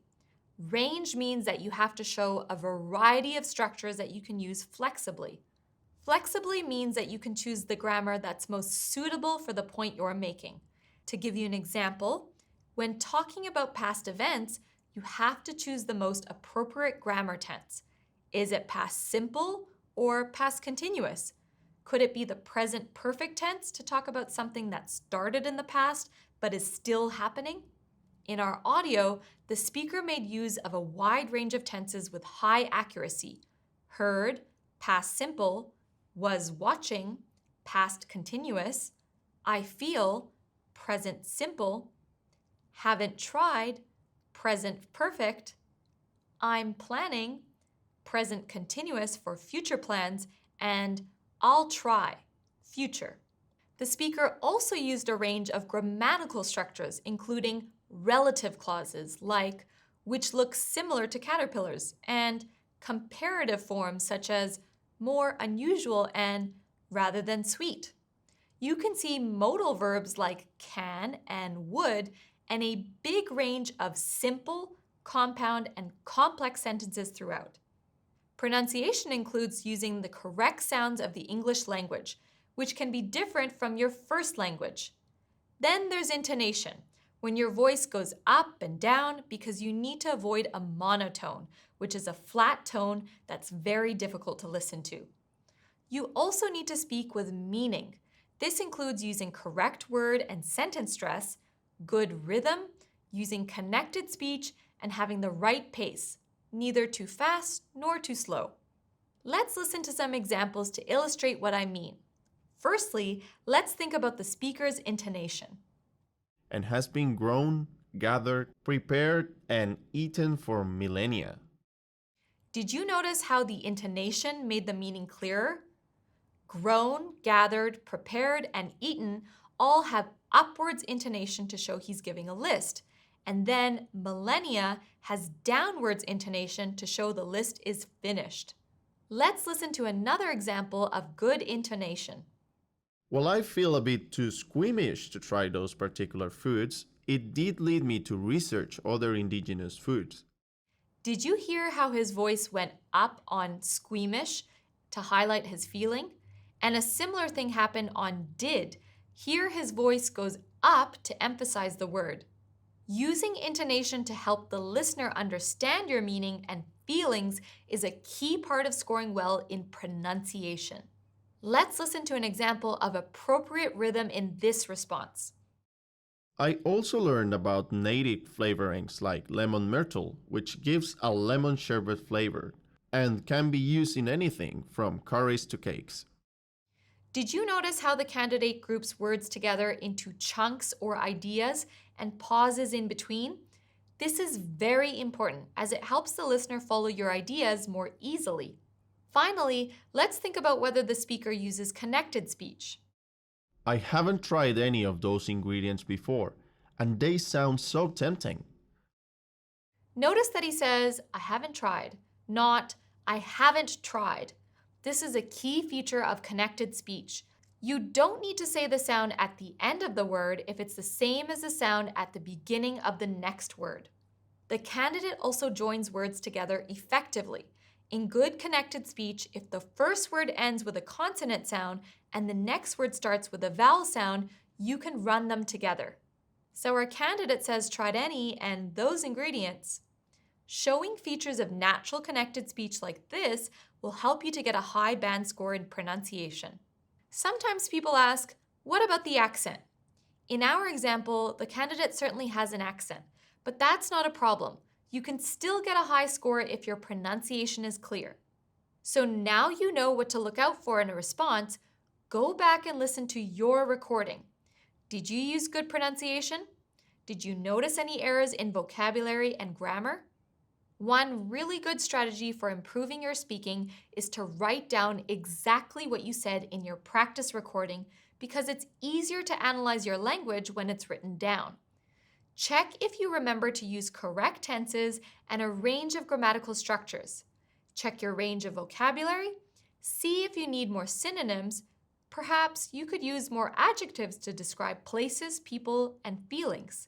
Range means that you have to show a variety of structures that you can use flexibly. Flexibly means that you can choose the grammar that's most suitable for the point you're making. To give you an example, when talking about past events, you have to choose the most appropriate grammar tense. Is it past simple or past continuous? Could it be the present perfect tense to talk about something that started in the past but is still happening? In our audio, the speaker made use of a wide range of tenses with high accuracy. Heard, past simple, was watching, past continuous, I feel, present simple, haven't tried, present perfect, I'm planning, present continuous for future plans, and I'll try, future. The speaker also used a range of grammatical structures, including relative clauses like which looks similar to caterpillars, and comparative forms such as more unusual and rather than sweet. You can see modal verbs like can and would, and a big range of simple, compound, and complex sentences throughout. Pronunciation includes using the correct sounds of the English language, which can be different from your first language. Then there's intonation, when your voice goes up and down because you need to avoid a monotone, which is a flat tone that's very difficult to listen to. You also need to speak with meaning. This includes using correct word and sentence stress, good rhythm, using connected speech, and having the right pace, neither too fast nor too slow. Let's listen to some examples to illustrate what I mean. Firstly, let's think about the speaker's intonation. And has been grown, gathered, prepared, and eaten for millennia. Did you notice how the intonation made the meaning clearer? Grown, gathered, prepared, and eaten all have upwards intonation to show he's giving a list. And then millennia has downwards intonation to show the list is finished. Let's listen to another example of good intonation. While I feel a bit too squeamish to try those particular foods, it did lead me to research other indigenous foods. Did you hear how his voice went up on squeamish to highlight his feeling? And a similar thing happened on did. Here his voice goes up to emphasize the word. Using intonation to help the listener understand your meaning and feelings is a key part of scoring well in pronunciation. Let's listen to an example of appropriate rhythm in this response. I also learned about native flavorings like lemon myrtle, which gives a lemon sherbet flavor and can be used in anything from curries to cakes. Did you notice how the candidate groups words together into chunks or ideas and pauses in between? This is very important as it helps the listener follow your ideas more easily. Finally, let's think about whether the speaker uses connected speech. I haven't tried any of those ingredients before, and they sound so tempting. Notice that he says, I haven't tried, not I haven't tried. This is a key feature of connected speech. You don't need to say the sound at the end of the word if it's the same as the sound at the beginning of the next word. The candidate also joins words together effectively. In good connected speech, if the first word ends with a consonant sound and the next word starts with a vowel sound, you can run them together. So our candidate says tried any and those ingredients. Showing features of natural connected speech like this will help you to get a high band score in pronunciation. Sometimes people ask, what about the accent? In our example, the candidate certainly has an accent, but that's not a problem. You can still get a high score if your pronunciation is clear. So now you know what to look out for in a response. Go back and listen to your recording. Did you use good pronunciation? Did you notice any errors in vocabulary and grammar? One really good strategy for improving your speaking is to write down exactly what you said in your practice recording because it's easier to analyze your language when it's written down. Check if you remember to use correct tenses and a range of grammatical structures. Check your range of vocabulary. See if you need more synonyms. Perhaps you could use more adjectives to describe places, people, and feelings.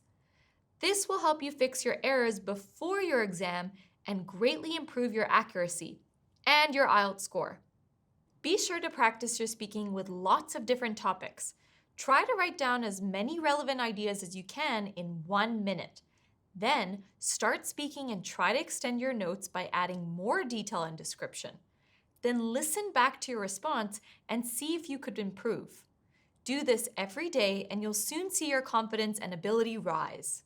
This will help you fix your errors before your exam and greatly improve your accuracy and your IELTS score. Be sure to practice your speaking with lots of different topics. Try to write down as many relevant ideas as you can in 1 minute. Then start speaking and try to extend your notes by adding more detail and description. Then listen back to your response and see if you could improve. Do this every day and you'll soon see your confidence and ability rise.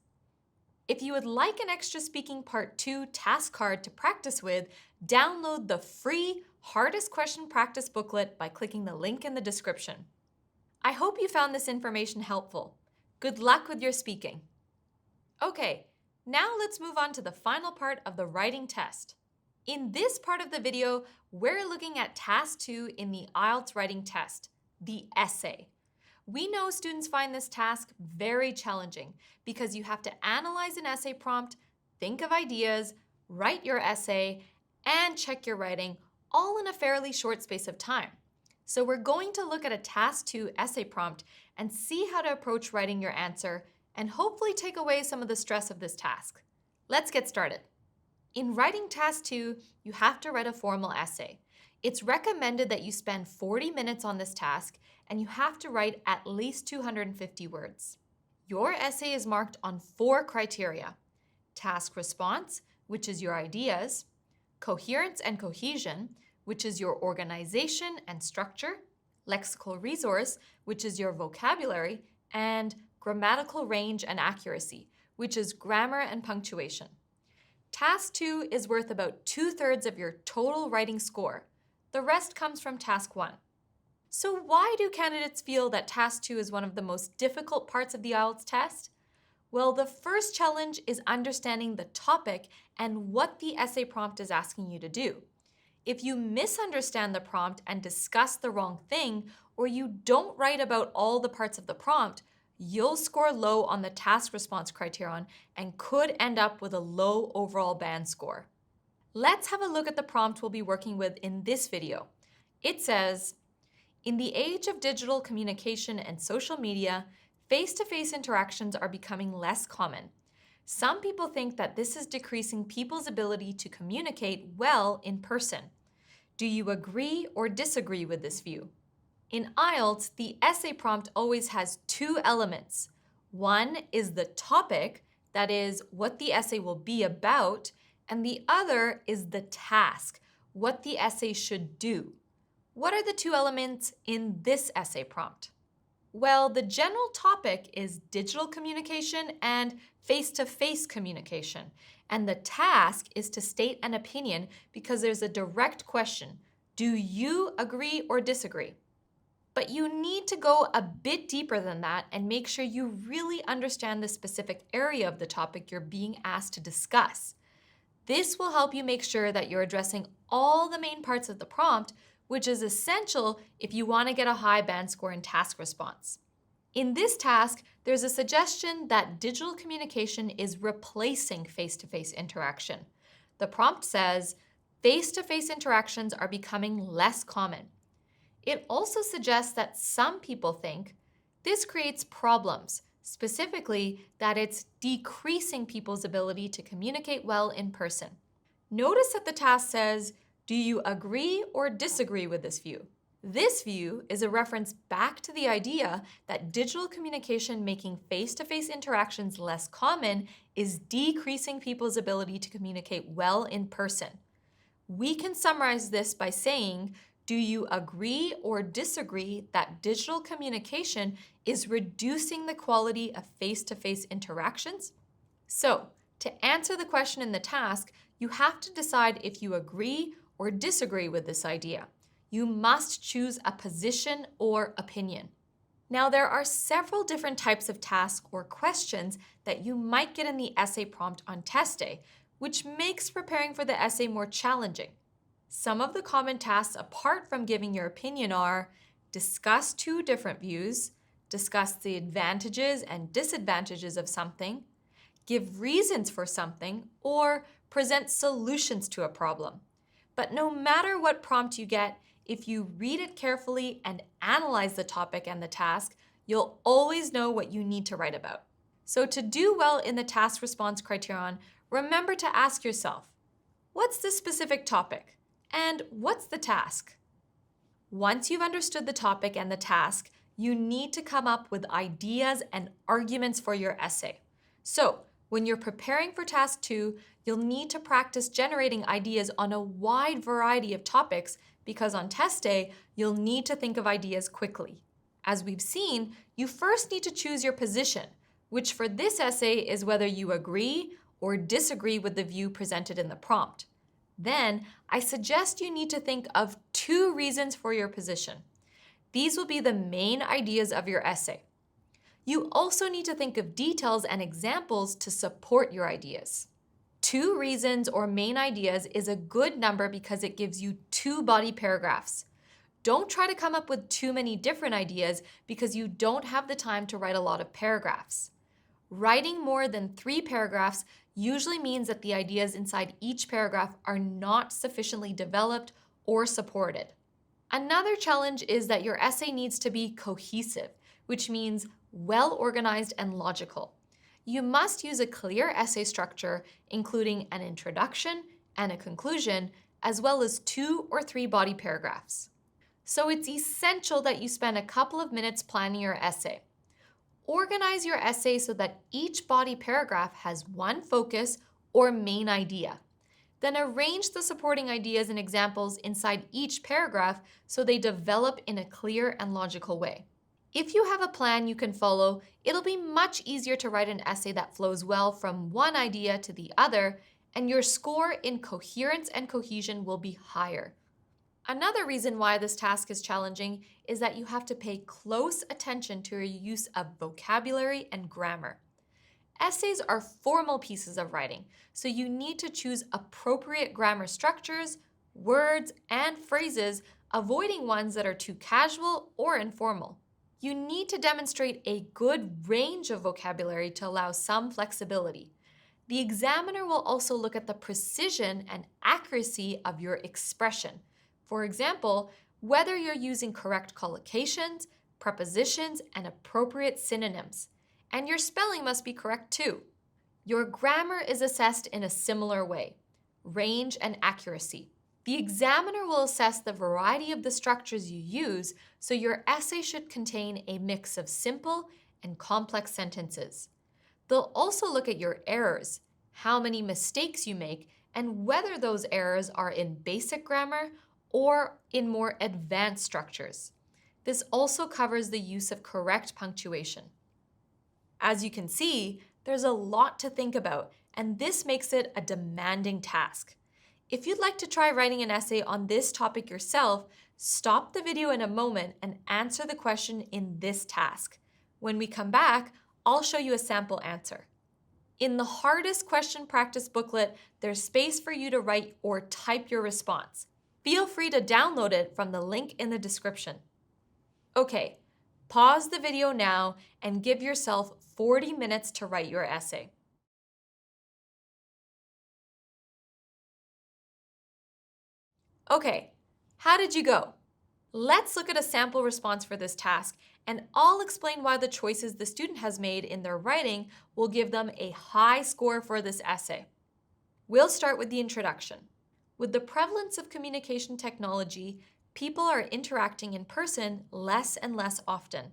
If you would like an extra speaking part 2 task card to practice with, download the free Hardest Question Practice booklet by clicking the link in the description. I hope you found this information helpful. Good luck with your speaking. Okay, now let's move on to the final part of the writing test. In this part of the video, we're looking at task 2 in the IELTS writing test, the essay. We know students find this task very challenging because you have to analyze an essay prompt, think of ideas, write your essay, and check your writing all in a fairly short space of time. So we're going to look at a task 2 essay prompt and see how to approach writing your answer and hopefully take away some of the stress of this task. Let's get started. In writing task 2, you have to write a formal essay. It's recommended that you spend 40 minutes on this task, and you have to write at least 250 words. Your essay is marked on 4 criteria: task response, which is your ideas; coherence and cohesion, which is your organization and structure; lexical resource, which is your vocabulary; and grammatical range and accuracy, which is grammar and punctuation. Task 2 is worth about 2/3 of your total writing score. The rest comes from task 1. So why do candidates feel that task 2 is one of the most difficult parts of the IELTS test? Well, the first challenge is understanding the topic and what the essay prompt is asking you to do. If you misunderstand the prompt and discuss the wrong thing, or you don't write about all the parts of the prompt, you'll score low on the task response criterion and could end up with a low overall band score. Let's have a look at the prompt we'll be working with in this video. It says, in the age of digital communication and social media, face-to-face interactions are becoming less common. Some people think that this is decreasing people's ability to communicate well in person. Do you agree or disagree with this view? In IELTS, the essay prompt always has 2 elements. One is the topic, that is, what the essay will be about, and the other is the task, what the essay should do. What are the 2 elements in this essay prompt? Well, the general topic is digital communication and face-to-face communication, and the task is to state an opinion because there's a direct question. Do you agree or disagree? But you need to go a bit deeper than that and make sure you really understand the specific area of the topic you're being asked to discuss. This will help you make sure that you're addressing all the main parts of the prompt, which is essential if you want to get a high band score in task response. In this task, there's a suggestion that digital communication is replacing face-to-face interaction. The prompt says, face-to-face interactions are becoming less common. It also suggests that some people think this creates problems, specifically that it's decreasing people's ability to communicate well in person. Notice that the task says, do you agree or disagree with this view? This view is a reference back to the idea that digital communication making face-to-face interactions less common is decreasing people's ability to communicate well in person. We can summarize this by saying, do you agree or disagree that digital communication is reducing the quality of face-to-face interactions? So, to answer the question in the task, you have to decide if you agree or disagree with this idea. You must choose a position or opinion. Now, there are several different types of tasks or questions that you might get in the essay prompt on test day, which makes preparing for the essay more challenging. Some of the common tasks apart from giving your opinion are discuss 2 different views, discuss the advantages and disadvantages of something, give reasons for something, or present solutions to a problem. But no matter what prompt you get, if you read it carefully and analyze the topic and the task, you'll always know what you need to write about. So to do well in the task response criterion, remember to ask yourself, what's the specific topic? And what's the task? Once you've understood the topic and the task, you need to come up with ideas and arguments for your essay. So, when you're preparing for task 2, you'll need to practice generating ideas on a wide variety of topics because on test day, you'll need to think of ideas quickly. As we've seen, you first need to choose your position, which for this essay is whether you agree or disagree with the view presented in the prompt. Then, I suggest you need to think of 2 reasons for your position. These will be the main ideas of your essay. You also need to think of details and examples to support your ideas. 2 reasons or main ideas is a good number because it gives you 2 body paragraphs. Don't try to come up with too many different ideas because you don't have the time to write a lot of paragraphs. Writing more than 3 paragraphs usually means that the ideas inside each paragraph are not sufficiently developed or supported. Another challenge is that your essay needs to be cohesive, which means well organized and logical. You must use a clear essay structure, including an introduction and a conclusion, as well as 2 or 3 body paragraphs. So it's essential that you spend a couple of minutes planning your essay. Organize your essay so that each body paragraph has one focus or main idea. Then arrange the supporting ideas and examples inside each paragraph so they develop in a clear and logical way. If you have a plan you can follow, it'll be much easier to write an essay that flows well from one idea to the other, and your score in coherence and cohesion will be higher. Another reason why this task is challenging is that you have to pay close attention to your use of vocabulary and grammar. Essays are formal pieces of writing, so you need to choose appropriate grammar structures, words, and phrases, avoiding ones that are too casual or informal. You need to demonstrate a good range of vocabulary to allow some flexibility. The examiner will also look at the precision and accuracy of your expression. For example, whether you're using correct collocations, prepositions, and appropriate synonyms. And your spelling must be correct too. Your grammar is assessed in a similar way, range and accuracy. The examiner will assess the variety of the structures you use, so your essay should contain a mix of simple and complex sentences. They'll also look at your errors, how many mistakes you make, and whether those errors are in basic grammar or in more advanced structures. This also covers the use of correct punctuation. As you can see, there's a lot to think about, and this makes it a demanding task. If you'd like to try writing an essay on this topic yourself, stop the video in a moment and answer the question in this task. When we come back, I'll show you a sample answer. In the hardest question practice booklet, there's space for you to write or type your response. Feel free to download it from the link in the description. Okay, pause the video now and give yourself 40 minutes to write your essay. Okay, how did you go? Let's look at a sample response for this task, and I'll explain why the choices the student has made in their writing will give them a high score for this essay. We'll start with the introduction. With the prevalence of communication technology, people are interacting in person less and less often.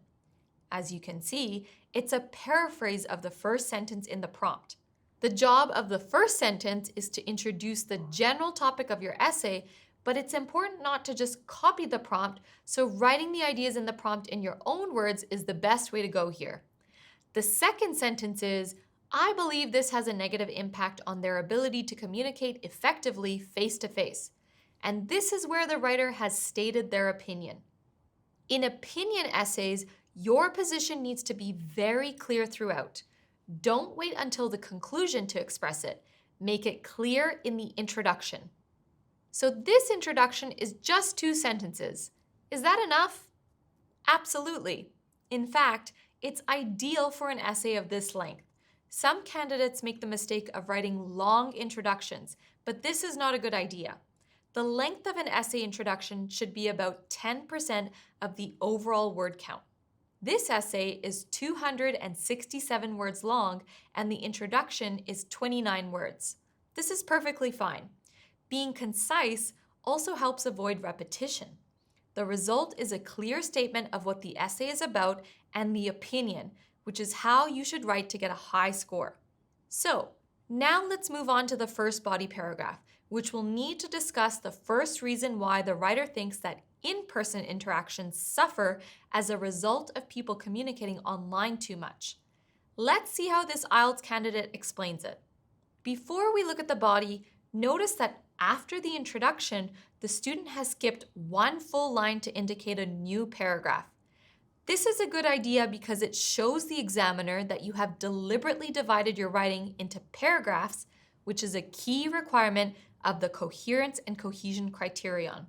As you can see, it's a paraphrase of the first sentence in the prompt. The job of the first sentence is to introduce the general topic of your essay, but it's important not to just copy the prompt, so writing the ideas in the prompt in your own words is the best way to go here. The second sentence is, I believe this has a negative impact on their ability to communicate effectively face-to-face. And this is where the writer has stated their opinion. In opinion essays, your position needs to be very clear throughout. Don't wait until the conclusion to express it. Make it clear in the introduction. So this introduction is just 2 sentences. Is that enough? Absolutely. In fact, it's ideal for an essay of this length. Some candidates make the mistake of writing long introductions, but this is not a good idea. The length of an essay introduction should be about 10% of the overall word count. This essay is 267 words long, and the introduction is 29 words. This is perfectly fine. Being concise also helps avoid repetition. The result is a clear statement of what the essay is about and the opinion, which is how you should write to get a high score. So, now let's move on to the first body paragraph, which will need to discuss the first reason why the writer thinks that in-person interactions suffer as a result of people communicating online too much. Let's see how this IELTS candidate explains it. Before we look at the body, notice that after the introduction, the student has skipped one full line to indicate a new paragraph. This is a good idea because it shows the examiner that you have deliberately divided your writing into paragraphs, which is a key requirement of the coherence and cohesion criterion.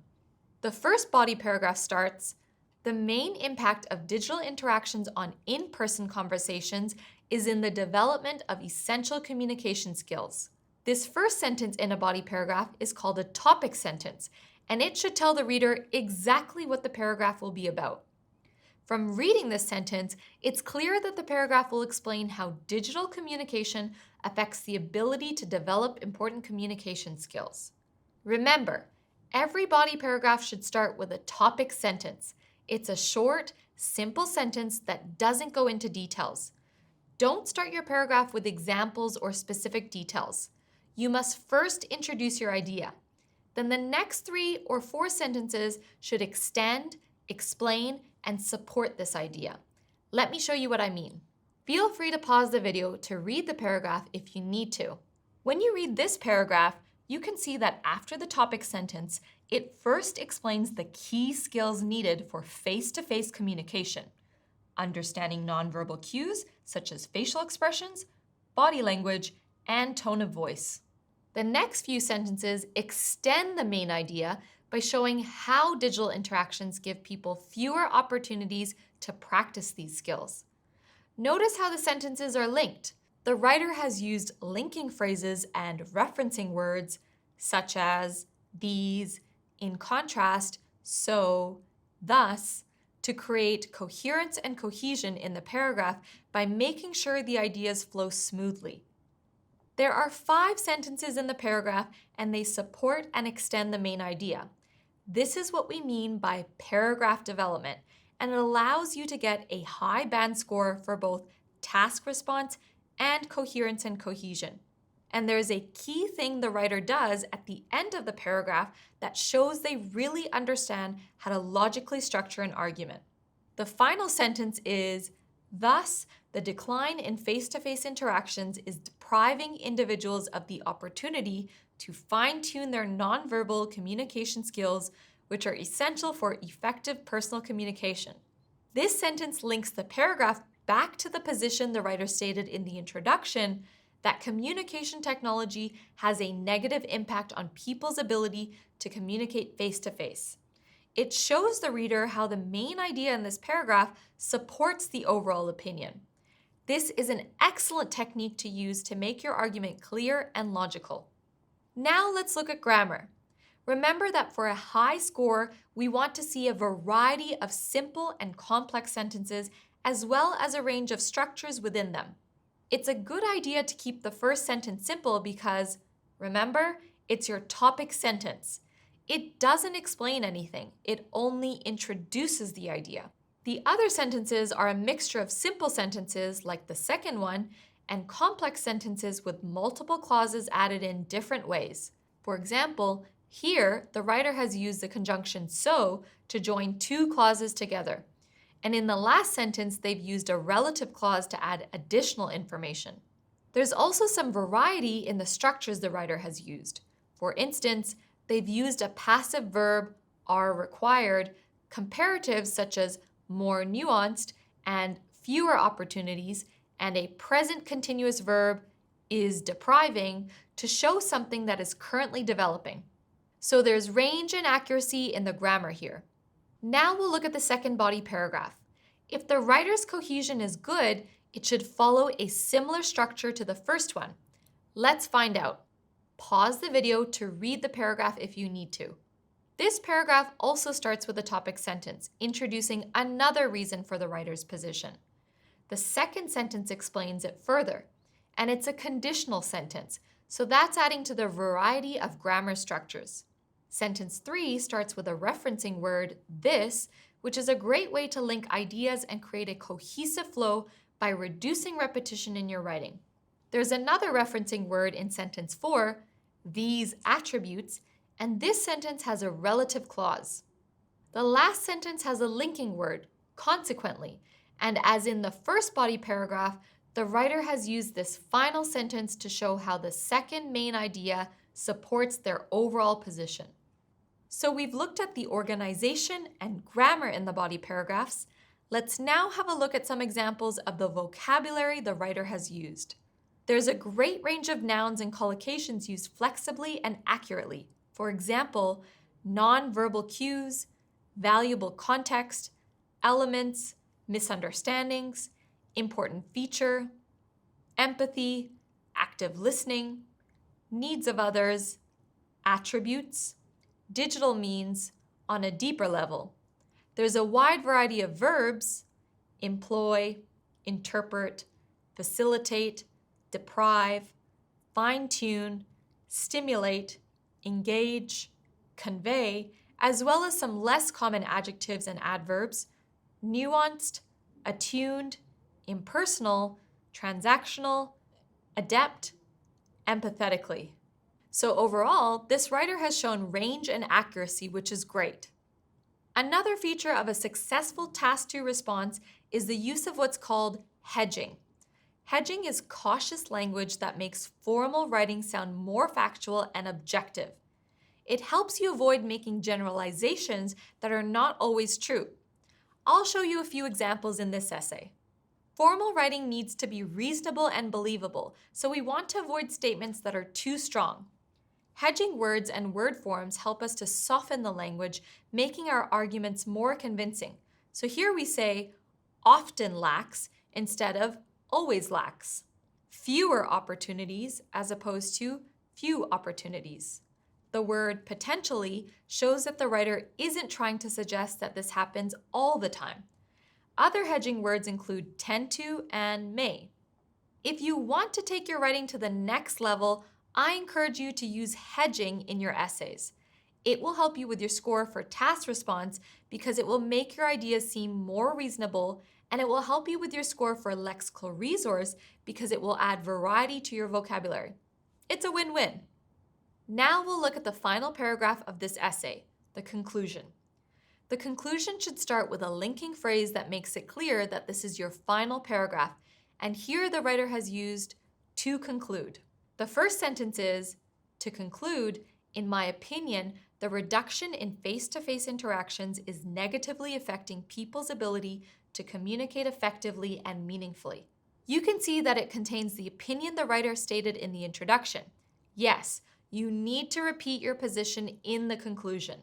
The first body paragraph starts, the main impact of digital interactions on in-person conversations is in the development of essential communication skills. This first sentence in a body paragraph is called a topic sentence, and it should tell the reader exactly what the paragraph will be about. From reading this sentence, it's clear that the paragraph will explain how digital communication affects the ability to develop important communication skills. Remember, every body paragraph should start with a topic sentence. It's a short, simple sentence that doesn't go into details. Don't start your paragraph with examples or specific details. You must first introduce your idea. Then the next 3 or 4 sentences should extend, explain, and support this idea. Let me show you what I mean. Feel free to pause the video to read the paragraph if you need to. When you read this paragraph, you can see that after the topic sentence, it first explains the key skills needed for face-to-face communication, understanding nonverbal cues such as facial expressions, body language, and tone of voice. The next few sentences extend the main idea by showing how digital interactions give people fewer opportunities to practice these skills. Notice how the sentences are linked. The writer has used linking phrases and referencing words such as these, in contrast, so, thus, to create coherence and cohesion in the paragraph by making sure the ideas flow smoothly. There are 5 sentences in the paragraph, and they support and extend the main idea. This is what we mean by paragraph development, and it allows you to get a high band score for both task response and coherence and cohesion. And there's a key thing the writer does at the end of the paragraph that shows they really understand how to logically structure an argument. The final sentence is, thus, the decline in face-to-face interactions is depriving individuals of the opportunity to fine-tune their nonverbal communication skills, which are essential for effective personal communication. This sentence links the paragraph back to the position the writer stated in the introduction that communication technology has a negative impact on people's ability to communicate face-to-face. It shows the reader how the main idea in this paragraph supports the overall opinion. This is an excellent technique to use to make your argument clear and logical. Now let's look at grammar. Remember that for a high score, we want to see a variety of simple and complex sentences as well as a range of structures within them. It's a good idea to keep the first sentence simple because, remember, it's your topic sentence. It doesn't explain anything, it only introduces the idea. The other sentences are a mixture of simple sentences, like the second one, and complex sentences with multiple clauses added in different ways. For example, here, the writer has used the conjunction so to join 2 clauses together. And in the last sentence, they've used a relative clause to add additional information. There's also some variety in the structures the writer has used. For instance, they've used a passive verb, are required, comparatives such as more nuanced and fewer opportunities, and a present continuous verb, is depriving, to show something that is currently developing. So there's range and accuracy in the grammar here. Now we'll look at the second body paragraph. If the writer's cohesion is good, it should follow a similar structure to the first one. Let's find out. Pause the video to read the paragraph if you need to. This paragraph also starts with a topic sentence, introducing another reason for the writer's position. The second sentence explains it further, and it's a conditional sentence, so that's adding to the variety of grammar structures. Sentence 3 starts with a referencing word, this, which is a great way to link ideas and create a cohesive flow by reducing repetition in your writing. There's another referencing word in sentence 4, these attributes, and this sentence has a relative clause. The last sentence has a linking word, consequently, and as in the first body paragraph, the writer has used this final sentence to show how the second main idea supports their overall position. So we've looked at the organization and grammar in the body paragraphs. Let's now have a look at some examples of the vocabulary the writer has used. There's a great range of nouns and collocations used flexibly and accurately. For example, non-verbal cues, valuable context, elements, misunderstandings, important feature, empathy, active listening, needs of others, attributes, digital means, on a deeper level, There's a wide variety of verbs: employ, interpret, facilitate, deprive, fine-tune, stimulate, engage, convey, as well as some less common adjectives and adverbs: nuanced, attuned, impersonal, transactional, adept, empathetically. So overall, this writer has shown range and accuracy, which is great. Another feature of a successful Task 2 response is the use of what's called hedging. Hedging is cautious language that makes formal writing sound more factual and objective. It helps you avoid making generalizations that are not always true. I'll show you a few examples in this essay. Formal writing needs to be reasonable and believable, so we want to avoid statements that are too strong. Hedging words and word forms help us to soften the language, making our arguments more convincing. So here we say often lacks instead of always lacks. Fewer opportunities as opposed to few opportunities. The word potentially shows that the writer isn't trying to suggest that this happens all the time. Other hedging words include tend to and may. If you want to take your writing to the next level, I encourage you to use hedging in your essays. It will help you with your score for task response because it will make your ideas seem more reasonable, and it will help you with your score for lexical resource because it will add variety to your vocabulary. It's a win-win. Now we'll look at the final paragraph of this essay, the conclusion. The conclusion should start with a linking phrase that makes it clear that this is your final paragraph, and here the writer has used to conclude. The first sentence is, to conclude, in my opinion, the reduction in face-to-face interactions is negatively affecting people's ability to communicate effectively and meaningfully. You can see that it contains the opinion the writer stated in the introduction. Yes, you need to repeat your position in the conclusion.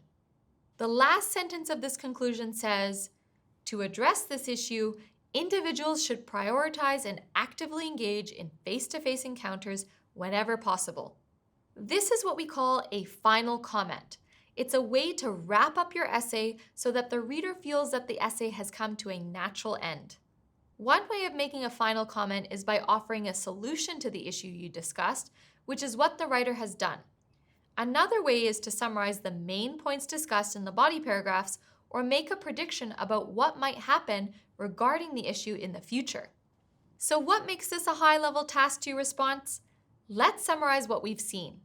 The last sentence of this conclusion says, to address this issue, individuals should prioritize and actively engage in face-to-face encounters whenever possible. This is what we call a final comment. It's a way to wrap up your essay so that the reader feels that the essay has come to a natural end. One way of making a final comment is by offering a solution to the issue you discussed, which is what the writer has done. Another way is to summarize the main points discussed in the body paragraphs or make a prediction about what might happen regarding the issue in the future. So what makes this a high-level Task 2 response? Let's summarize what we've seen.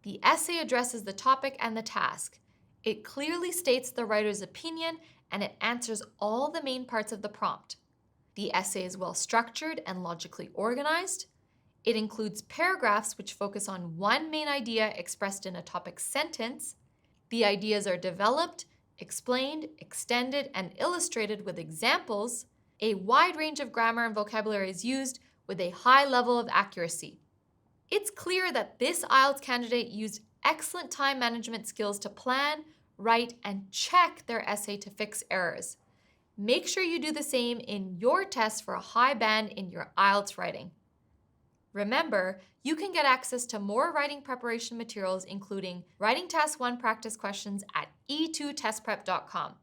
The essay addresses the topic and the task. It clearly states the writer's opinion and it answers all the main parts of the prompt. The essay is well structured and logically organized. It includes paragraphs which focus on one main idea expressed in a topic sentence. The ideas are developed, explained, extended, and illustrated with examples. A wide range of grammar and vocabulary is used with a high level of accuracy. It's clear that this IELTS candidate used excellent time management skills to plan, write, and check their essay to fix errors. Make sure you do the same in your test for a high band in your IELTS writing. Remember, you can get access to more writing preparation materials, including Writing Task 1 practice questions at e2testprep.com.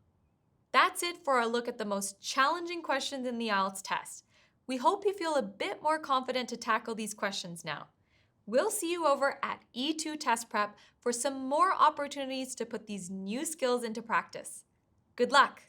That's it for our look at the most challenging questions in the IELTS test. We hope you feel a bit more confident to tackle these questions now. We'll see you over at E2 Test Prep for some more opportunities to put these new skills into practice. Good luck!